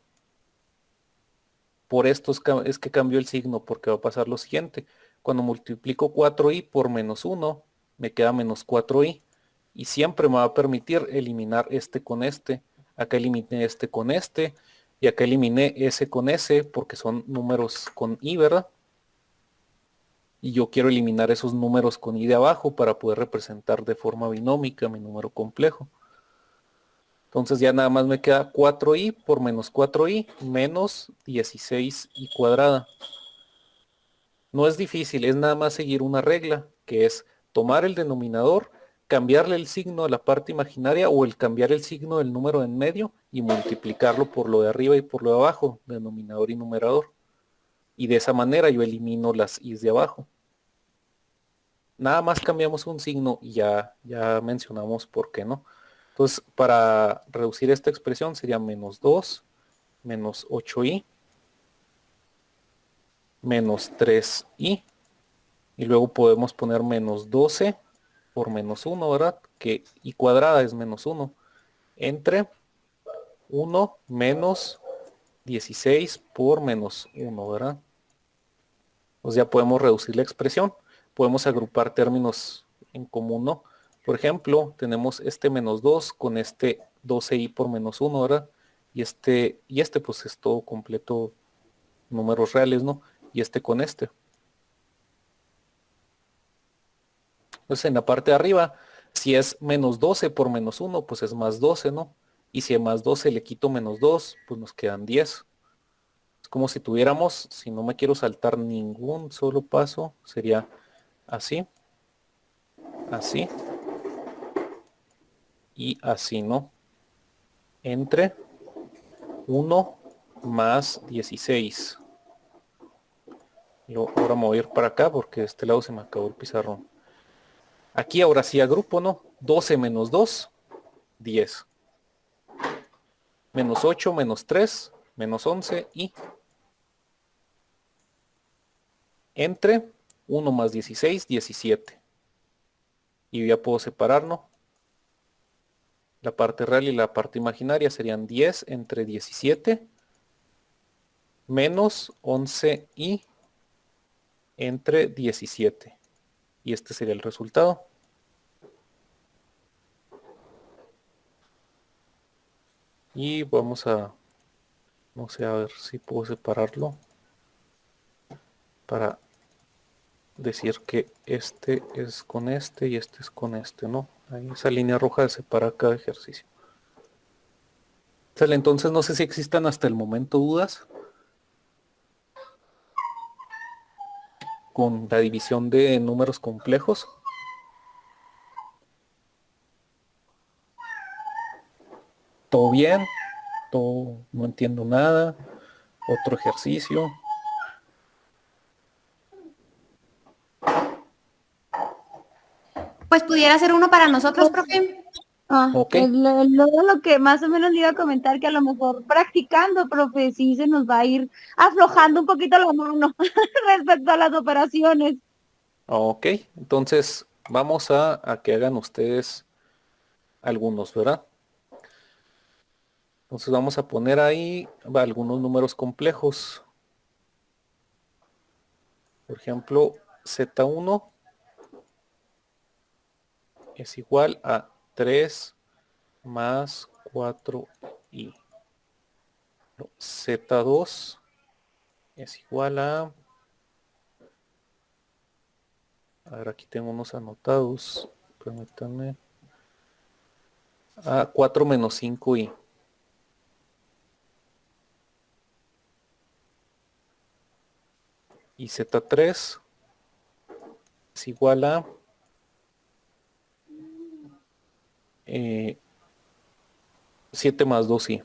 [SPEAKER 1] Por esto es que cambió el signo, porque va a pasar lo siguiente. Cuando multiplico 4i por menos 1, me queda menos 4i. Y siempre me va a permitir eliminar este con este. Acá eliminé este con este. Y acá eliminé ese con ese, porque son números con i, ¿verdad? Y yo quiero eliminar esos números con i de abajo para poder representar de forma binómica mi número complejo. Entonces ya nada más me queda 4i por menos 4i menos 16i cuadrada. No es difícil, es nada más seguir una regla, que es tomar el denominador, cambiarle el signo a la parte imaginaria o el cambiar el signo del número en medio y multiplicarlo por lo de arriba y por lo de abajo, denominador y numerador. Y de esa manera yo elimino las i's de abajo. Nada más cambiamos un signo y ya mencionamos por qué no. Entonces, para reducir esta expresión sería menos 2 menos 8i menos 3i. Y luego podemos poner menos 12 por menos 1, ¿verdad? Que i cuadrada es menos 1. Entre 1 menos 16 por menos 1, ¿verdad? Pues ya podemos reducir la expresión. Podemos agrupar términos en común, ¿no? Por ejemplo, tenemos este menos 2 con este 12i por menos 1, ¿verdad? Y este pues es todo completo números reales, ¿no? Y este con este. Entonces en la parte de arriba, si es menos 12 por menos 1, pues es más 12, ¿no? Y si a más 12 le quito menos 2, pues nos quedan 10. Es como si tuviéramos, si no me quiero saltar ningún solo paso, sería así, así y así, ¿no? Entre 1 más 16. Yo ahora me voy a ir para acá porque de este lado se me acabó el pizarrón. Aquí ahora sí agrupo, ¿no? 12 menos 2, 10. Menos 8, menos 3, menos 11 y entre 1 más 16, 17. Y ya puedo separar, ¿no? La parte real y la parte imaginaria serían 10 entre 17 menos 11 y entre 17. Y este sería el resultado. Y vamos a, no sé, a ver si puedo separarlo para decir que este es con este y este es con este, ¿no? Ahí esa línea roja separa cada ejercicio. Sale, entonces no sé si existan hasta el momento dudas con la división de números complejos. Todo bien, todo, no entiendo nada. Otro ejercicio.
[SPEAKER 4] Pues pudiera ser uno para nosotros, profe.
[SPEAKER 1] Ok,
[SPEAKER 2] Lo que más o menos le iba a comentar, que a lo mejor practicando, profe, sí se nos va a ir aflojando un poquito la mano respecto a las operaciones.
[SPEAKER 1] ok. Entonces vamos a que hagan ustedes algunos, ¿verdad? Entonces vamos a poner ahí algunos números complejos. Por ejemplo, Z1 es igual a 3 más 4i. Z2 es igual a ver, aquí tengo unos anotados, permítanme, a 4 menos 5i. Y Z3 es igual a 7 más 2i.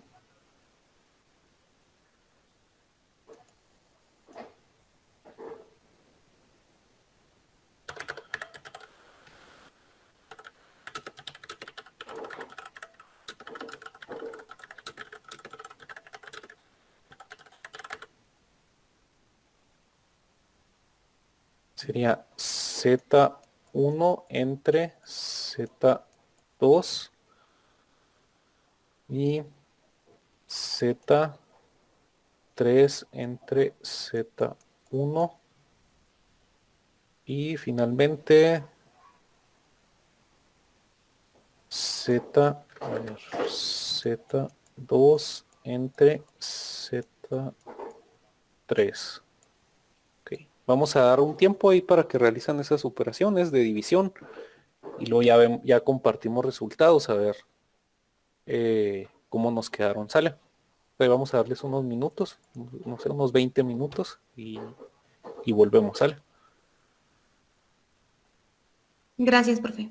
[SPEAKER 1] Sería Z1 entre Z2 y Z3 entre Z1 y finalmente Z2 entre Z3. Ok, vamos a dar un tiempo ahí para que realizan esas operaciones de división y luego ya compartimos resultados a ver cómo nos quedaron. ¿Sale? Ahí vamos a darles unos minutos, no sé, unos 20 minutos y volvemos. ¿Sale?
[SPEAKER 4] Gracias, profe.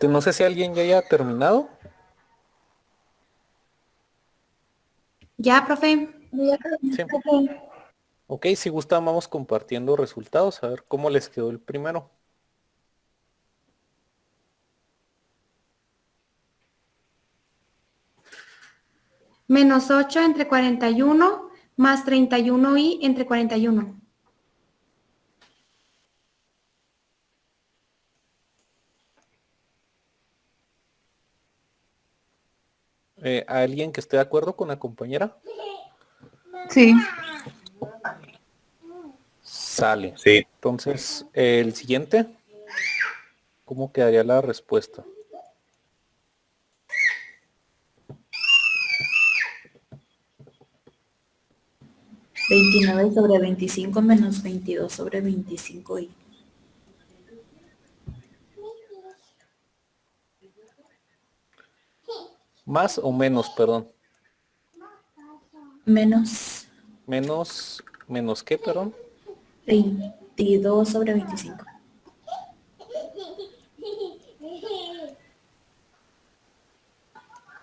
[SPEAKER 1] No sé si alguien ya haya terminado.
[SPEAKER 4] Ya, profe.
[SPEAKER 1] Sí. Ok, si gustan vamos compartiendo resultados, a ver cómo les quedó el primero.
[SPEAKER 4] Menos 8 entre 41 más 31i entre 41.
[SPEAKER 1] ¿Alguien que esté de acuerdo con la compañera?
[SPEAKER 3] Sí.
[SPEAKER 1] Sale.
[SPEAKER 8] Sí.
[SPEAKER 1] Entonces, el siguiente, ¿cómo quedaría la respuesta?
[SPEAKER 6] ¿29 sobre 25 menos 22 sobre 25i?
[SPEAKER 1] ¿Más o menos, perdón?
[SPEAKER 6] Menos
[SPEAKER 1] ¿Menos qué, perdón?
[SPEAKER 6] 22 sobre 25.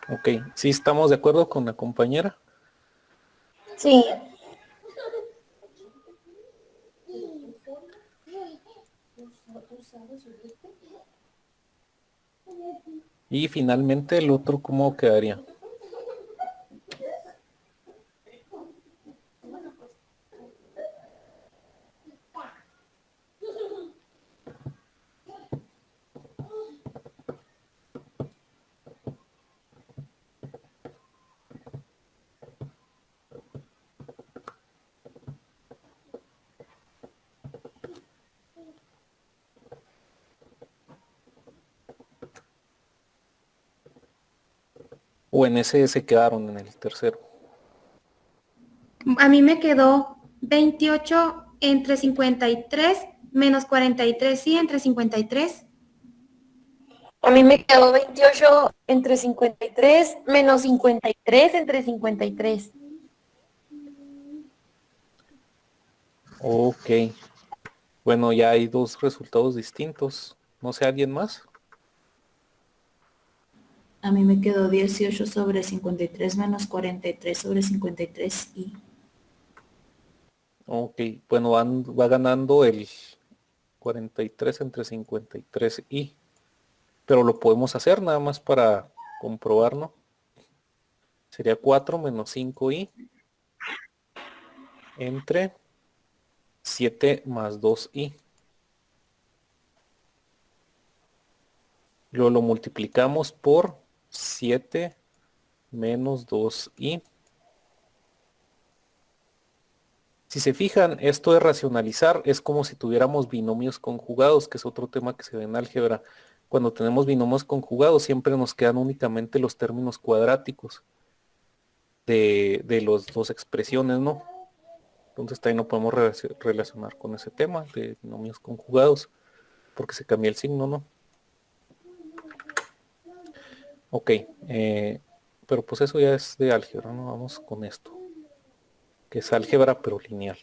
[SPEAKER 1] Ok, ¿sí estamos de acuerdo con la compañera?
[SPEAKER 2] Sí.
[SPEAKER 1] Y finalmente el otro, ¿cómo quedaría? O en ese se quedaron en el tercero.
[SPEAKER 4] A mí me quedó 28 entre 53 menos 43i entre 53.
[SPEAKER 2] A mí me quedó 28 entre 53 menos 53 entre 53.
[SPEAKER 1] Ok. Bueno, ya hay dos resultados distintos. No sé, ¿alguien más?
[SPEAKER 6] A mí me quedó 18 sobre 53 menos 43 sobre 53i.
[SPEAKER 1] Ok, bueno, va ganando el 43 entre 53 y. Pero lo podemos hacer nada más para comprobarlo. Sería 4 menos 5i entre 7 más 2i. Luego lo multiplicamos por 7 menos 2i. Si se fijan, esto de racionalizar es como si tuviéramos binomios conjugados, que es otro tema que se ve en álgebra. Cuando tenemos binomios conjugados siempre nos quedan únicamente los términos cuadráticos de las dos expresiones, ¿no? Entonces también lo podemos relacionar con ese tema de binomios conjugados, porque se cambia el signo, ¿no? Ok, pero pues eso ya es de álgebra, ¿no? Vamos con esto, que es álgebra pero lineal.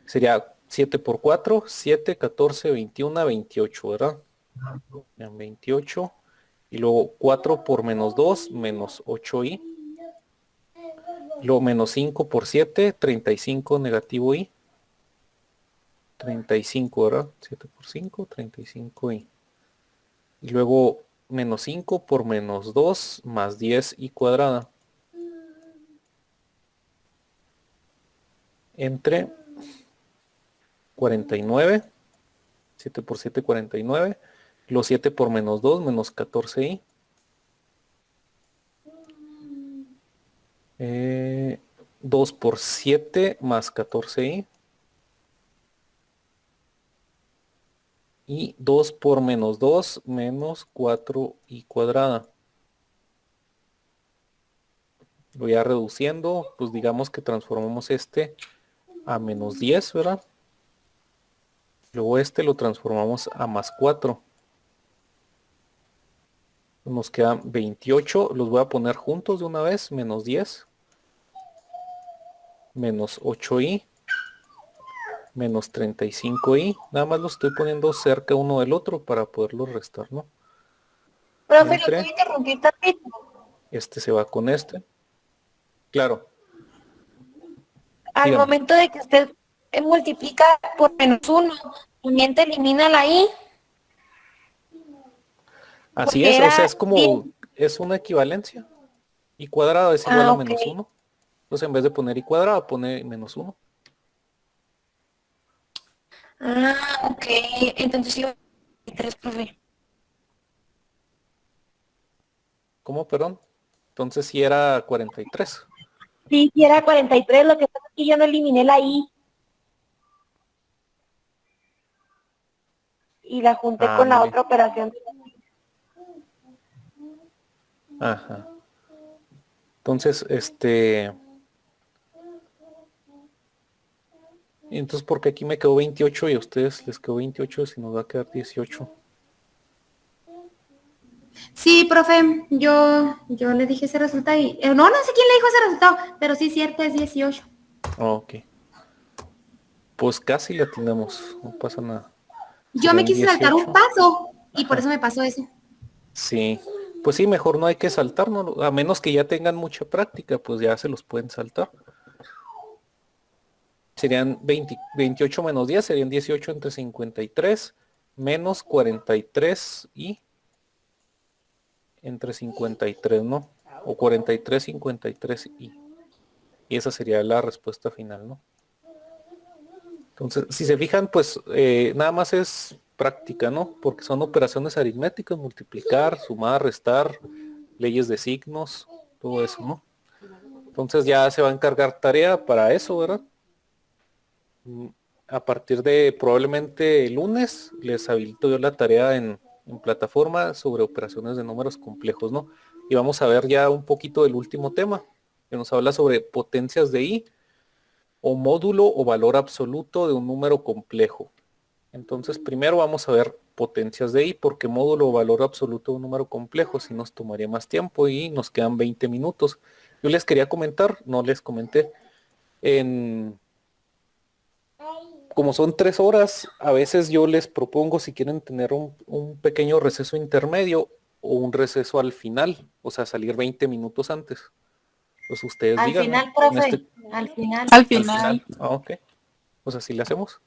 [SPEAKER 1] Sería 7 por 4, 7, 14, 21, 28, ¿verdad? 28. Y luego 4 por menos 2, menos 8i. Luego menos 5 por 7, 35 negativo i. 35, ¿verdad? 7 por 5, 35i. Y luego menos 5 por menos 2 más 10i cuadrada. Entre 49. 7 por 7, 49. Los 7 por menos 2, menos 14i. 2 por 7 más 14i. Y 2 por menos 2 menos 4i cuadrada. Lo voy a reduciendo, pues digamos que transformamos este a menos 10, ¿verdad? Luego este lo transformamos a más 4. Nos quedan 28, los voy a poner juntos de una vez, menos 10. Menos 8i. Menos 35i. Nada más los estoy poniendo cerca uno del otro para poderlos restar, ¿no?
[SPEAKER 8] Profe, lo
[SPEAKER 1] entre,
[SPEAKER 8] puedo interrumpir tantito.
[SPEAKER 1] este se va con este. Claro,
[SPEAKER 8] Al
[SPEAKER 1] dígame.
[SPEAKER 8] momento de que usted multiplica por -1, también te elimina la i,
[SPEAKER 1] Así
[SPEAKER 8] porque
[SPEAKER 1] es, o sea,
[SPEAKER 8] era
[SPEAKER 1] es
[SPEAKER 8] 10.
[SPEAKER 1] como, es una equivalencia. Y cuadrado es igual
[SPEAKER 8] Ah,
[SPEAKER 1] a
[SPEAKER 8] ok.
[SPEAKER 1] -1. Entonces en vez de poner i cuadrado, pone -1.
[SPEAKER 8] Ah, ok. Entonces iba a 3, profe.
[SPEAKER 1] ¿Cómo, perdón? Entonces sí era 43.
[SPEAKER 8] Sí, sí era 43, lo que pasa es que yo no eliminé la i y la junté con la
[SPEAKER 1] Ándale.
[SPEAKER 8] otra operación.
[SPEAKER 1] Ajá. Entonces, entonces porque aquí me quedó 28 y a ustedes les quedó 28, si nos va a quedar 18.
[SPEAKER 4] Sí, profe, yo le dije ese resultado y... no sé quién le dijo ese resultado, pero sí, cierto, es 18.
[SPEAKER 1] Ok. Pues casi la tenemos, no pasa nada.
[SPEAKER 4] Yo me
[SPEAKER 1] Serían
[SPEAKER 4] quise saltar un
[SPEAKER 1] 18.
[SPEAKER 4] paso y por
[SPEAKER 1] Ajá.
[SPEAKER 4] eso me pasó eso.
[SPEAKER 1] Sí. Pues sí, mejor no hay que saltarnos, a menos que ya tengan mucha práctica, pues ya se los pueden saltar. Serían 28 menos 10, serían 18 entre 53, menos 43 y entre 53, ¿no? O 43, 53 y. Y esa sería la respuesta final, ¿no? Entonces, si se fijan, pues nada más es práctica, ¿no? Porque son operaciones aritméticas, multiplicar, sumar, restar, leyes de signos, todo eso, ¿no? Entonces ya se va a encargar tarea para eso, ¿verdad? A partir de probablemente el lunes les habilito yo la tarea en plataforma sobre operaciones de números complejos, ¿no? Y vamos a ver ya un poquito del último tema, que nos habla sobre potencias de i o módulo o valor absoluto de un número complejo. Entonces primero vamos a ver potencias de i, porque módulo o valor absoluto de un número complejo si nos tomaría más tiempo y nos quedan 20 minutos. Yo les quería comentar, no les comenté, como son 3 horas, a veces yo les propongo si quieren tener un pequeño receso intermedio o un receso al final, o sea, salir 20 minutos antes. Pues ustedes
[SPEAKER 7] Al
[SPEAKER 1] díganme.
[SPEAKER 7] final,
[SPEAKER 1] En
[SPEAKER 7] profe,
[SPEAKER 1] este,
[SPEAKER 7] al final.
[SPEAKER 3] Al
[SPEAKER 1] al
[SPEAKER 3] final.
[SPEAKER 1] final. Ah, ok. Pues así le hacemos.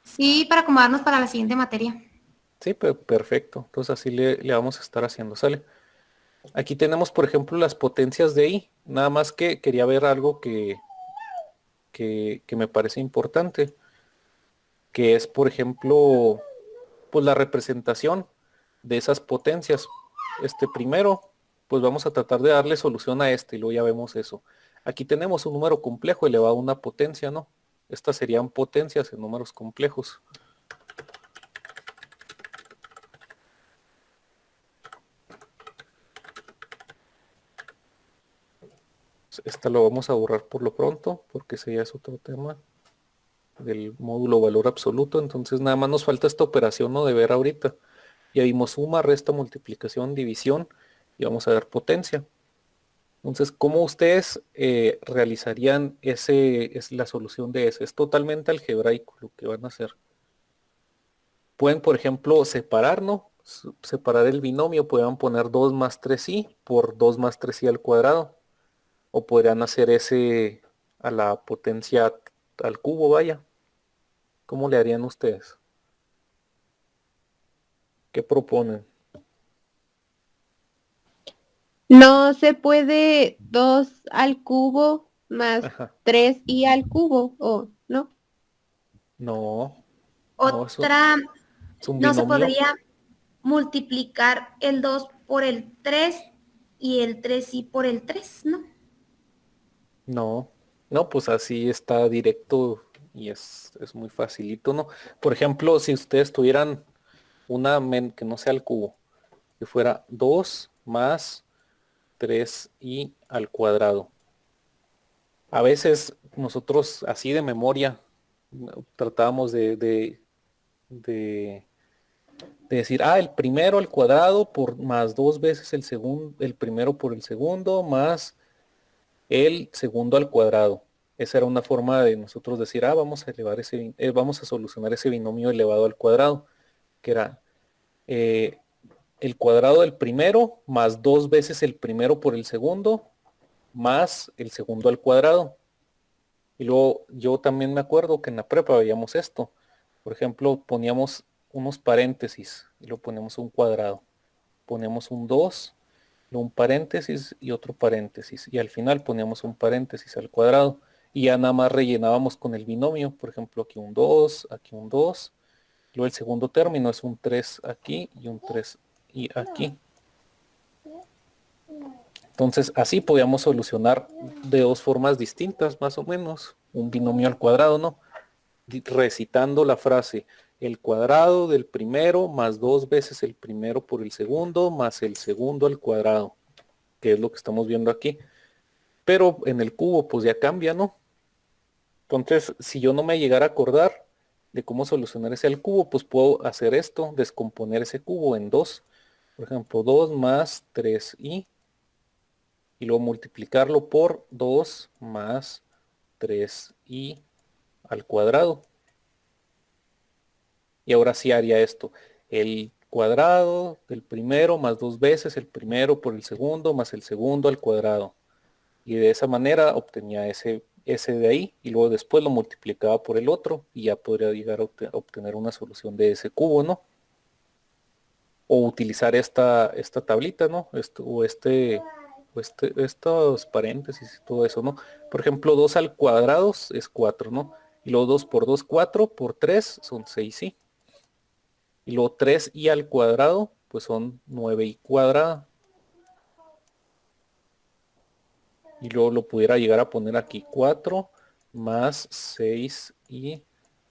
[SPEAKER 4] Sí, para acomodarnos para la siguiente materia.
[SPEAKER 1] Sí, perfecto. Entonces así le vamos a estar haciendo. Sale. Aquí tenemos, por ejemplo, las potencias de i. Nada más que quería ver algo que me parece importante, que es, por ejemplo, pues la representación de esas potencias. Primero, pues vamos a tratar de darle solución a y luego ya vemos eso. Aquí tenemos un número complejo elevado a una potencia, ¿no? Estas serían potencias en números complejos. Esta lo vamos a borrar por lo pronto, porque ese ya es otro tema del módulo valor absoluto. Entonces nada más nos falta esta operación, ¿no? De ver ahorita. Ya vimos suma, resta, multiplicación, división y vamos a ver potencia. Entonces, ¿cómo ustedes realizarían es la solución de ese? Es totalmente algebraico lo que van a hacer. Pueden, por ejemplo, separar, ¿no? Separar el binomio, pueden poner 2 más 3i por 2 más 3i al cuadrado. O podrían hacer ese a la potencia al cubo, vaya. ¿Cómo le harían ustedes? ¿Qué proponen?
[SPEAKER 2] No se puede 2 al cubo más
[SPEAKER 1] Ajá.
[SPEAKER 2] 3i al cubo, ¿o no?
[SPEAKER 1] No, no, eso
[SPEAKER 4] Otra,
[SPEAKER 1] es un
[SPEAKER 4] no se
[SPEAKER 1] binomio.
[SPEAKER 4] podría multiplicar el 2 por el 3 y el 3 y por el 3, ¿no?
[SPEAKER 1] No, no, pues así está directo y es muy facilito, ¿no? Por ejemplo, si ustedes tuvieran que no sea el cubo, que fuera 2 más 3i al cuadrado. A veces nosotros así de memoria tratábamos de decir, el primero al cuadrado por más 2 veces el segundo, el primero por el segundo, más el segundo al cuadrado. Esa era una forma de nosotros decir, vamos a elevar vamos a solucionar ese binomio elevado al cuadrado, que era el cuadrado del primero más 2 veces el primero por el segundo más el segundo al cuadrado. Y luego yo también me acuerdo que en la prepa veíamos esto. Por ejemplo, poníamos unos paréntesis y lo ponemos un cuadrado. Poníamos un 2, luego un paréntesis y otro paréntesis. Y al final poníamos un paréntesis al cuadrado. Y ya nada más rellenábamos con el binomio. Por ejemplo, aquí un 2, aquí un 2. Luego el segundo término es un 3 aquí y un 3 y aquí. Entonces así podíamos solucionar de dos formas distintas más o menos. Un binomio al cuadrado, ¿no? Recitando la frase, el cuadrado del primero más 2 veces el primero por el segundo más el segundo al cuadrado, que es lo que estamos viendo aquí. Pero en el cubo pues ya cambia, ¿no? Entonces, si yo no me llegara a acordar de cómo solucionar ese al cubo, pues puedo hacer esto, descomponer ese cubo en 2. Por ejemplo, 2 más 3i. Y luego multiplicarlo por 2 más 3i al cuadrado. Y ahora sí haría esto. El cuadrado del primero más 2 veces el primero por el segundo más el segundo al cuadrado. Y de esa manera obtenía ese de ahí y luego después lo multiplicaba por el otro y ya podría llegar a obtener una solución de ese cubo, ¿no? O utilizar esta tablita, ¿no? Estos paréntesis y todo eso, ¿no? Por ejemplo, 2 al cuadrado es 4, ¿no? Y luego 2 por 2, 4, por 3 son 6i. Y luego 3i al cuadrado, pues son 9i cuadrada. Y luego lo pudiera llegar a poner aquí 4 más 6i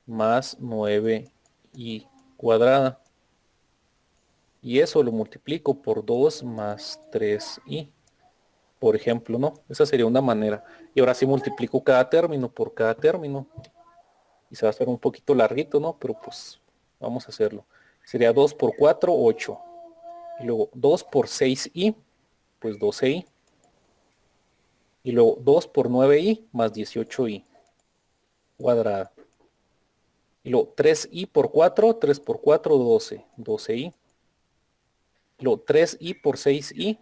[SPEAKER 1] más 9i cuadrada. Y eso lo multiplico por 2 más 3i. Por ejemplo, ¿no? Esa sería una manera. Y ahora sí multiplico cada término por cada término. Y se va a hacer un poquito larguito, ¿no? Pero pues vamos a hacerlo. Sería 2 por 4, 8. Y luego 2 por 6i, pues 12i. Y luego 2 por 9i más 18i cuadrada. Y luego 3i por 4, 3 por 4, 12. 12i. Y luego 3i por 6i,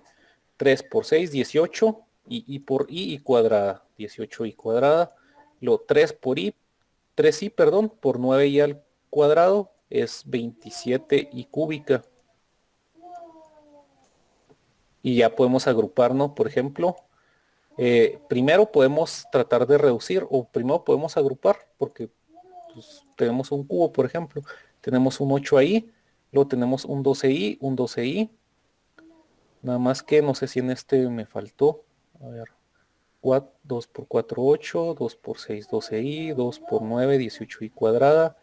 [SPEAKER 1] 3 por 6, 18. Y i por i cuadrada, 18i cuadrada. Y luego 3i, perdón, por 9i al cuadrado es 27i cúbica. Y ya podemos agruparnos, por ejemplo. Primero podemos tratar de reducir o primero podemos agrupar porque pues, tenemos un cubo, por ejemplo. Tenemos un 8 ahí, luego tenemos un 12i, un 12i. Nada más que no sé si en este me faltó. A ver. 2 por 4, 8, 2 por 6, 12i, 2 por 9, 18i cuadrada,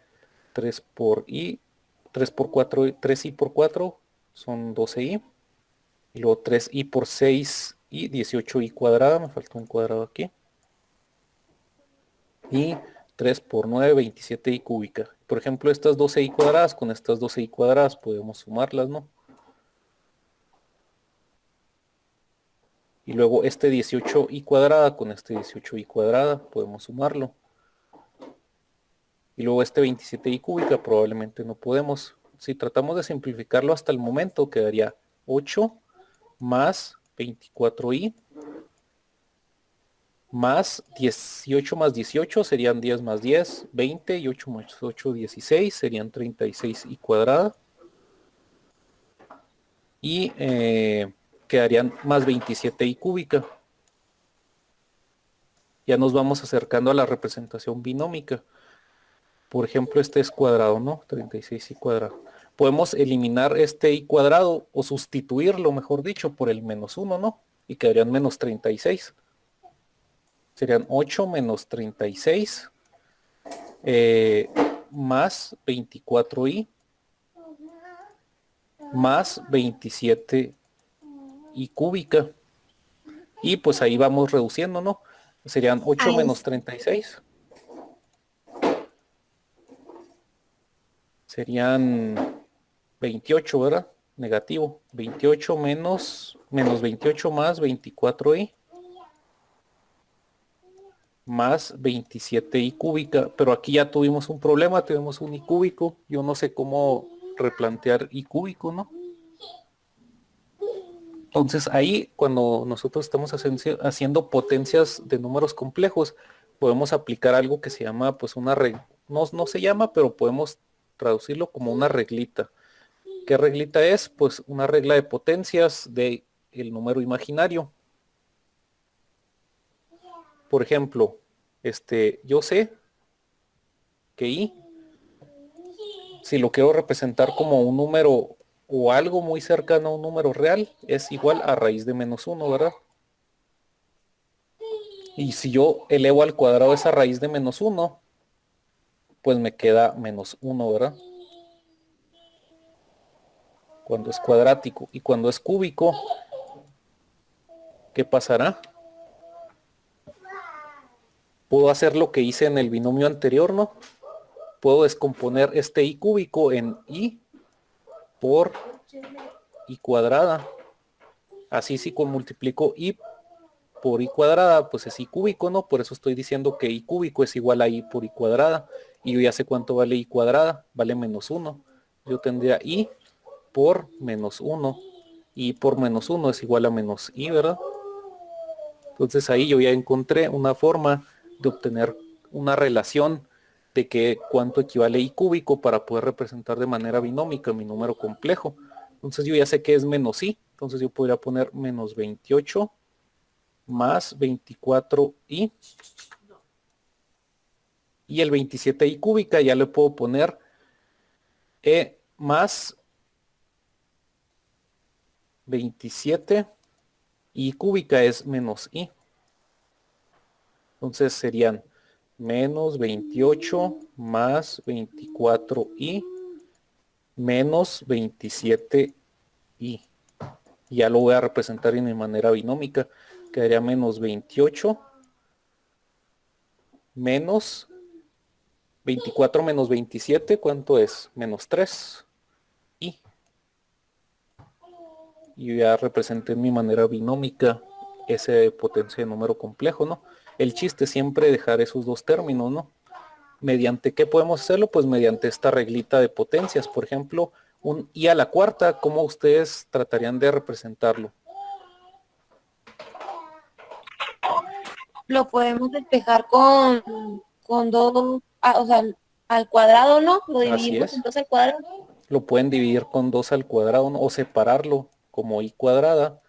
[SPEAKER 1] 3 por 4, 3i por 4 son 12i, y luego 3i por 6 y 18i cuadrada, me faltó un cuadrado aquí, y 3 por 9, 27i cúbica. Por ejemplo, estas 12i cuadradas con estas 12i cuadradas podemos sumarlas, ¿no? Y luego este 18i cuadrada con este 18i cuadrada podemos sumarlo. Y luego este 27i cúbica probablemente no podemos. Si tratamos de simplificarlo hasta el momento quedaría 8 más 24i más 18 más 18 serían 10 más 10, 20 y 8 más 8, 16 serían 36i cuadrada. Y quedarían más 27i cúbica. Ya nos vamos acercando a la representación binómica. Por ejemplo, este es cuadrado, ¿no? 36i cuadrado. Podemos eliminar este i cuadrado o sustituirlo, mejor dicho, por el menos 1, ¿no? Y quedarían menos 36. Serían 8 menos 36 más 24i más 27 y cúbica. Y pues ahí vamos reduciendo, ¿no? Serían 8
[SPEAKER 4] Ahí
[SPEAKER 1] menos 36. Serían 28, ¿verdad? Negativo. 28 menos 28 más 24i. Más 27i cúbica. Pero aquí ya tuvimos un problema, tenemos un i cúbico. Yo no sé cómo replantear i cúbico, ¿no? Entonces ahí, cuando nosotros estamos haciendo potencias de números complejos, podemos aplicar algo que se llama, pues una regla, no se llama, pero podemos traducirlo como una reglita. ¿Qué reglita es? Pues una regla de potencias de el número imaginario. Por ejemplo, yo sé que i, si lo quiero representar como un número o algo muy cercano a un número real, es igual a raíz de menos 1, ¿verdad? Y si yo elevo al cuadrado esa raíz de menos 1, pues me queda menos 1, ¿verdad? Cuando es cuadrático. Y cuando es cúbico, ¿qué pasará? Puedo hacer lo que hice en el binomio anterior, ¿no? Puedo descomponer este i cúbico en i por i cuadrada. Así si multiplico i por i cuadrada, pues es i cúbico, ¿no? Por eso estoy diciendo que i cúbico es igual a i por i cuadrada. Y yo ya sé cuánto vale i cuadrada, vale menos 1. Yo tendría i por menos 1. Y por menos 1 es igual a menos i, ¿verdad? Entonces ahí yo ya encontré una forma de obtener una relación de que cuánto equivale i cúbico para poder representar de manera binómica mi número complejo. Entonces yo ya sé que es menos i. Entonces yo podría poner menos 28 más 24i. Y el 27i cúbica ya le puedo poner más 27 i cúbica es menos i. Entonces serían menos 28 más 24i menos 27i. Y ya lo voy a representar en mi manera binómica. Quedaría menos 28 menos 24 menos 27. ¿Cuánto es? Menos 3. Y ya representé en mi manera binómica ese potencia de número complejo, ¿no? El chiste es siempre dejar esos dos términos, ¿no? ¿Mediante qué podemos hacerlo? Pues mediante esta reglita de potencias. Por ejemplo, un i a la cuarta, ¿cómo ustedes tratarían de representarlo?
[SPEAKER 8] Lo podemos despejar con dos, o sea, al cuadrado, ¿no? Lo
[SPEAKER 1] Así
[SPEAKER 8] dividimos
[SPEAKER 1] es.
[SPEAKER 8] en 2 al cuadrado.
[SPEAKER 1] Lo pueden dividir con 2 al cuadrado, ¿no? O separarlo como i cuadrada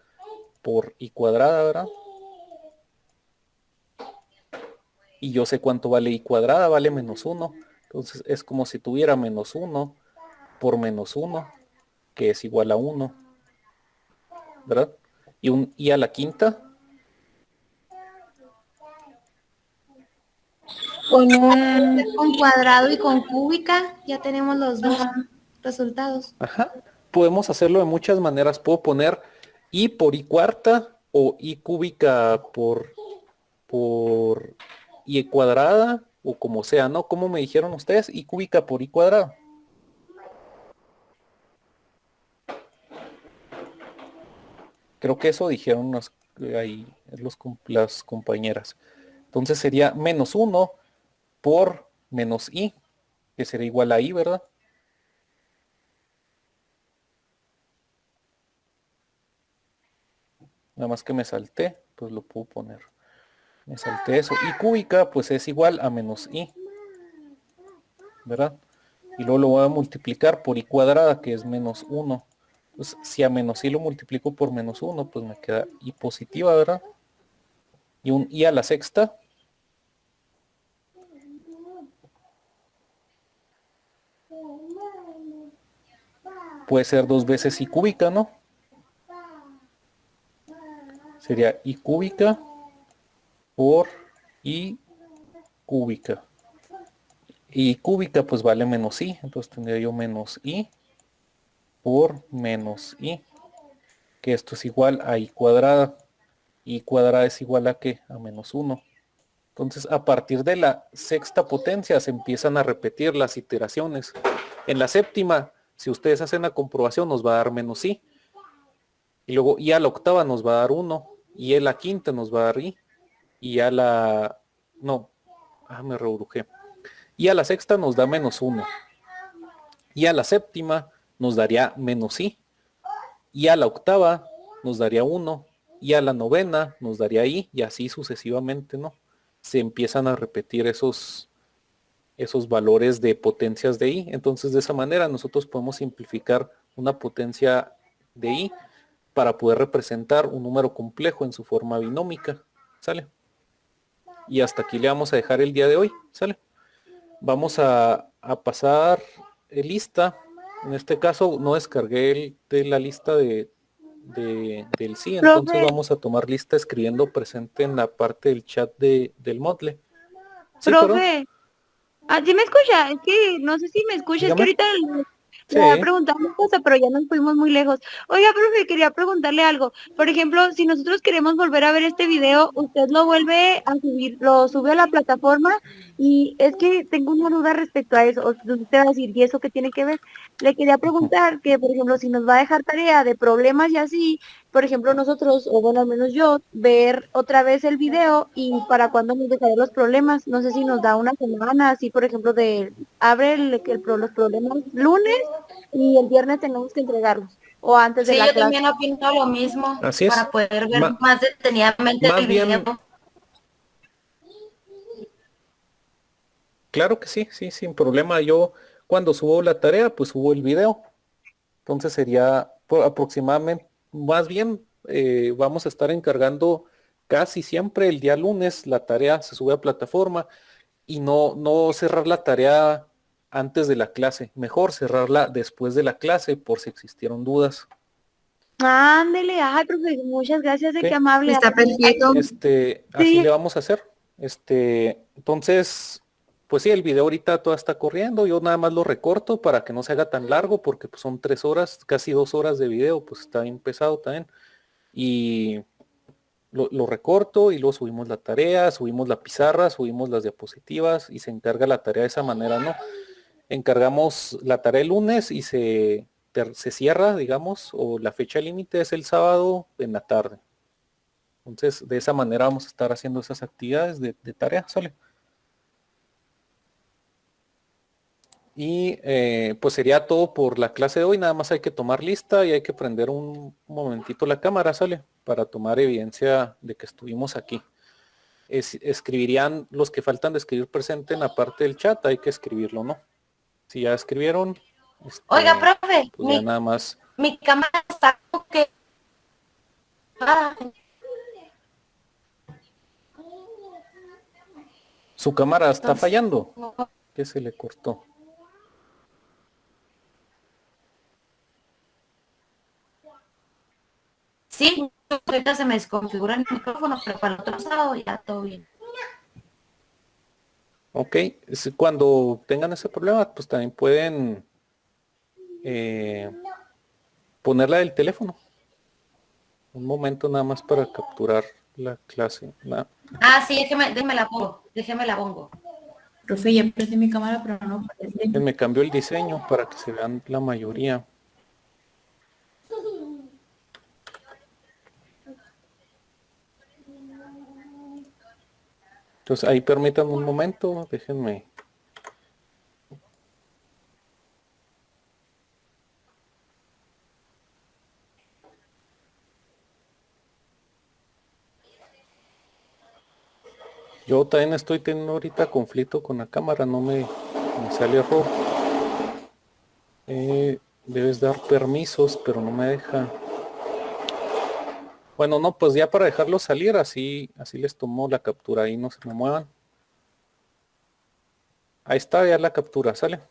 [SPEAKER 1] por i cuadrada, ¿verdad? Y yo sé cuánto vale i cuadrada, vale menos 1. Entonces es como si tuviera menos 1 por menos 1, que es igual a 1, ¿verdad? Y un i a la quinta.
[SPEAKER 4] Con cuadrado y con cúbica ya tenemos los dos resultados.
[SPEAKER 1] Ajá. Podemos hacerlo de muchas maneras. Puedo poner i por i cuarta o i cúbica por i cuadrada o como sea, ¿no? ¿Cómo me dijeron ustedes? I cúbica por i cuadrada. Creo que eso dijeron ahí las compañeras. Entonces sería menos 1 por menos i, que sería igual a i, ¿verdad? Nada más que me salté, pues lo puedo poner. Me salté eso. I cúbica, pues es igual a menos i, ¿verdad? Y luego lo voy a multiplicar por i cuadrada, que es menos 1. Entonces, si a menos i lo multiplico por menos 1, pues me queda i positiva, ¿verdad? Y un i a la sexta. Puede ser 2 veces i cúbica, ¿no? Sería i cúbica por i cúbica. Y cúbica pues vale menos i. Entonces tendría yo menos i por menos i. Que esto es igual a i cuadrada. I cuadrada es igual a ¿qué? A menos 1. Entonces a partir de la sexta potencia se empiezan a repetir las iteraciones. En la séptima, si ustedes hacen la comprobación, nos va a dar menos i. Y luego i a la octava nos va a dar 1. Y a la quinta nos va a dar i. Y a la... no. Me rebrujé. Y a la sexta nos da menos 1. Y a la séptima nos daría menos i. Y a la octava nos daría 1, y a la 9ª nos daría I, y así sucesivamente, ¿no? Se empiezan a repetir esos valores de potencias de I. Entonces de esa manera nosotros podemos simplificar una potencia de I para poder representar un número complejo en su forma binómica. ¿Sale? Y hasta aquí le vamos a dejar el día de hoy. ¿Sale? Vamos a pasar lista. En este caso no descargué de la lista del sí, entonces
[SPEAKER 2] Profe.
[SPEAKER 1] vamos a tomar lista escribiendo presente en la parte del chat del Moodle. Sí, perdón.
[SPEAKER 2] Profe, ¿sí me escucha? Es que no sé si me escucha, es que
[SPEAKER 1] Dígame.
[SPEAKER 2] ahorita
[SPEAKER 1] Sí.
[SPEAKER 2] le voy a preguntar una cosa, pero ya nos fuimos muy lejos. Oiga, profe, quería preguntarle algo. Por ejemplo, si nosotros queremos volver a ver este video, usted lo vuelve a subir, lo sube a la plataforma, y es que tengo una duda respecto a eso. O sea, usted va a decir, ¿y eso qué tiene que ver? Le quería preguntar que, por ejemplo, si nos va a dejar tarea de problemas y así, por ejemplo, nosotros, o bueno, al menos yo, ver otra vez el video, y para cuándo nos dejará los problemas. No sé si nos da una semana, así, por ejemplo, abre los problemas lunes y el viernes tenemos que entregarlos, o antes de
[SPEAKER 4] Sí,
[SPEAKER 2] la
[SPEAKER 4] yo
[SPEAKER 2] clase.
[SPEAKER 4] también opino lo mismo,
[SPEAKER 1] Así es.
[SPEAKER 4] para poder ver
[SPEAKER 1] Ma-
[SPEAKER 4] más detenidamente
[SPEAKER 1] más
[SPEAKER 4] el
[SPEAKER 1] bien-
[SPEAKER 4] video.
[SPEAKER 1] Claro que sí, sin problema. Yo cuando subo la tarea, pues subo el video. Entonces sería aproximadamente, más bien vamos a estar encargando casi siempre el día lunes, la tarea se sube a plataforma, y no cerrar la tarea antes de la clase. Mejor cerrarla después de la clase por si existieron dudas.
[SPEAKER 2] Ándele, ay, profe, muchas gracias,
[SPEAKER 1] Ok.
[SPEAKER 2] qué amable.
[SPEAKER 4] Está perfecto.
[SPEAKER 1] Así
[SPEAKER 2] Sí.
[SPEAKER 1] le vamos a hacer. Entonces, pues sí, el video ahorita todo está corriendo. Yo nada más lo recorto para que no se haga tan largo, porque pues, son 3 horas, casi 2 horas de video, pues está bien pesado también. Y lo recorto y luego subimos la tarea, subimos la pizarra, subimos las diapositivas y se encarga la tarea de esa manera, ¿no? Encargamos la tarea el lunes y se cierra, digamos, o la fecha límite es el sábado en la tarde. Entonces, de esa manera vamos a estar haciendo esas actividades de tarea, ¿sale? Y pues sería todo por la clase de hoy. Nada más hay que tomar lista y hay que prender un momentito la cámara, ¿sale? Para tomar evidencia de que estuvimos aquí. Escribirían los que faltan de escribir presente en la parte del chat, hay que escribirlo, ¿no? Si ya escribieron,
[SPEAKER 4] Oiga, profe,
[SPEAKER 1] pues ya nada más.
[SPEAKER 4] mi cámara está como que...
[SPEAKER 1] Su cámara está
[SPEAKER 4] Entonces,
[SPEAKER 1] fallando.
[SPEAKER 4] no.
[SPEAKER 1] ¿Qué se le cortó?
[SPEAKER 4] Sí, ahorita se me desconfigura el micrófono, pero para el otro sábado ya todo bien.
[SPEAKER 1] Ok, cuando tengan ese problema, pues también pueden ponerla del teléfono. Un momento nada más para capturar la clase.
[SPEAKER 4] Ah, sí, déjeme la pongo.
[SPEAKER 6] Profe, ya prendí mi cámara, pero no parece.
[SPEAKER 1] Me cambió el diseño para que se vean la mayoría. Entonces ahí permítanme un momento, déjenme. Yo también estoy teniendo ahorita conflicto con la cámara, no me sale error. Debes dar permisos, pero no me deja. Bueno, no, pues ya para dejarlo salir, así les tomo la captura, ahí no se me muevan. Ahí está ya la captura, ¿sale?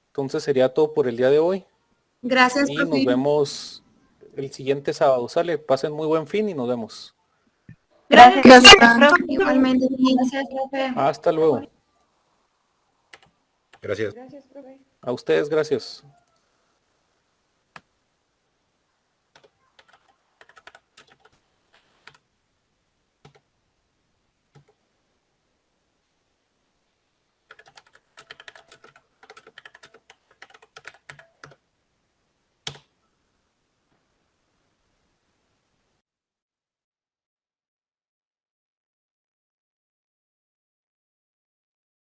[SPEAKER 1] Entonces sería todo por el día de hoy.
[SPEAKER 4] Gracias,
[SPEAKER 1] Y
[SPEAKER 4] profe.
[SPEAKER 1] nos vemos el siguiente sábado, ¿sale? Pasen muy buen fin y nos vemos.
[SPEAKER 2] Gracias.
[SPEAKER 4] Profe, igualmente. Gracias, profe.
[SPEAKER 1] Hasta luego.
[SPEAKER 9] Gracias.
[SPEAKER 1] A ustedes, gracias.